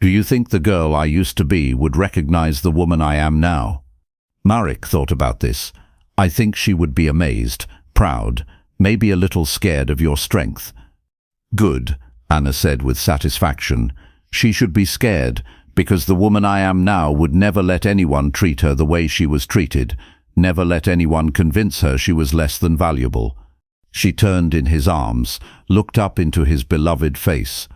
"do you think the girl I used to be would recognize the woman I am now?" Marek thought about this. "I think she would be amazed, proud, maybe a little scared of your strength." "Good," Anna said with satisfaction. "She should be scared, because the woman I am now would never let anyone treat her the way she was treated, never let anyone convince her she was less than valuable. She turned in his arms, looked up into his beloved face.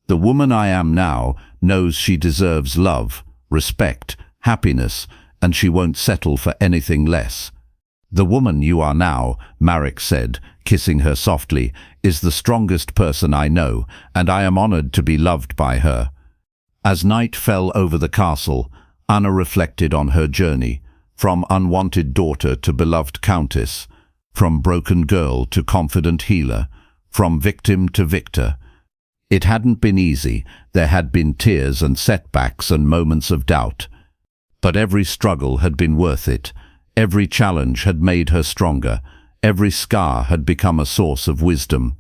The woman I am now knows she deserves love, respect, happiness, and she won't settle for anything less. The woman you are now, Marek said, kissing her softly, is the strongest person I know, and I am honored to be loved by her. As night fell over the castle, Anna reflected on her journey, from unwanted daughter to beloved countess, from broken girl to confident healer, from victim to victor. It hadn't been easy. There had been tears and setbacks and moments of doubt. But every struggle had been worth it. Every challenge had made her stronger. Every scar had become a source of wisdom.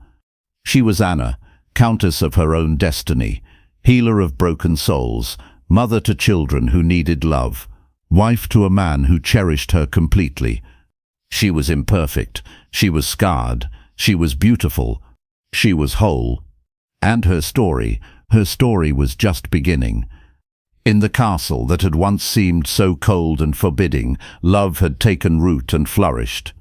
She was Anna, countess of her own destiny, healer of broken souls, mother to children who needed love, wife to a man who cherished her completely. She was imperfect. She was scarred. She was beautiful. She was whole. And her story was just beginning. In the castle that had once seemed so cold and forbidding, love had taken root and flourished.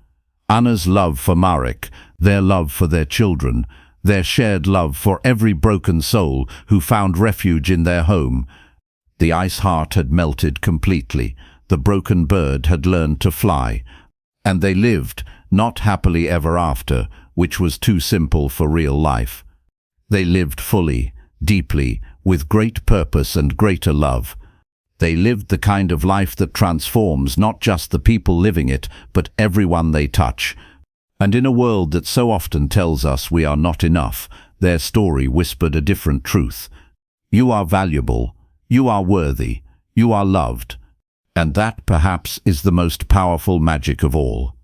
Anna's love for Marek, their love for their children, their shared love for every broken soul who found refuge in their home. The ice heart had melted completely. The broken bird had learned to fly. And they lived, not happily ever after, which was too simple for real life. They lived fully, deeply, with great purpose and greater love. They lived the kind of life that transforms not just the people living it, but everyone they touch. And in a world that so often tells us we are not enough, their story whispered a different truth. You are valuable, you are worthy, you are loved. And that perhaps is the most powerful magic of all.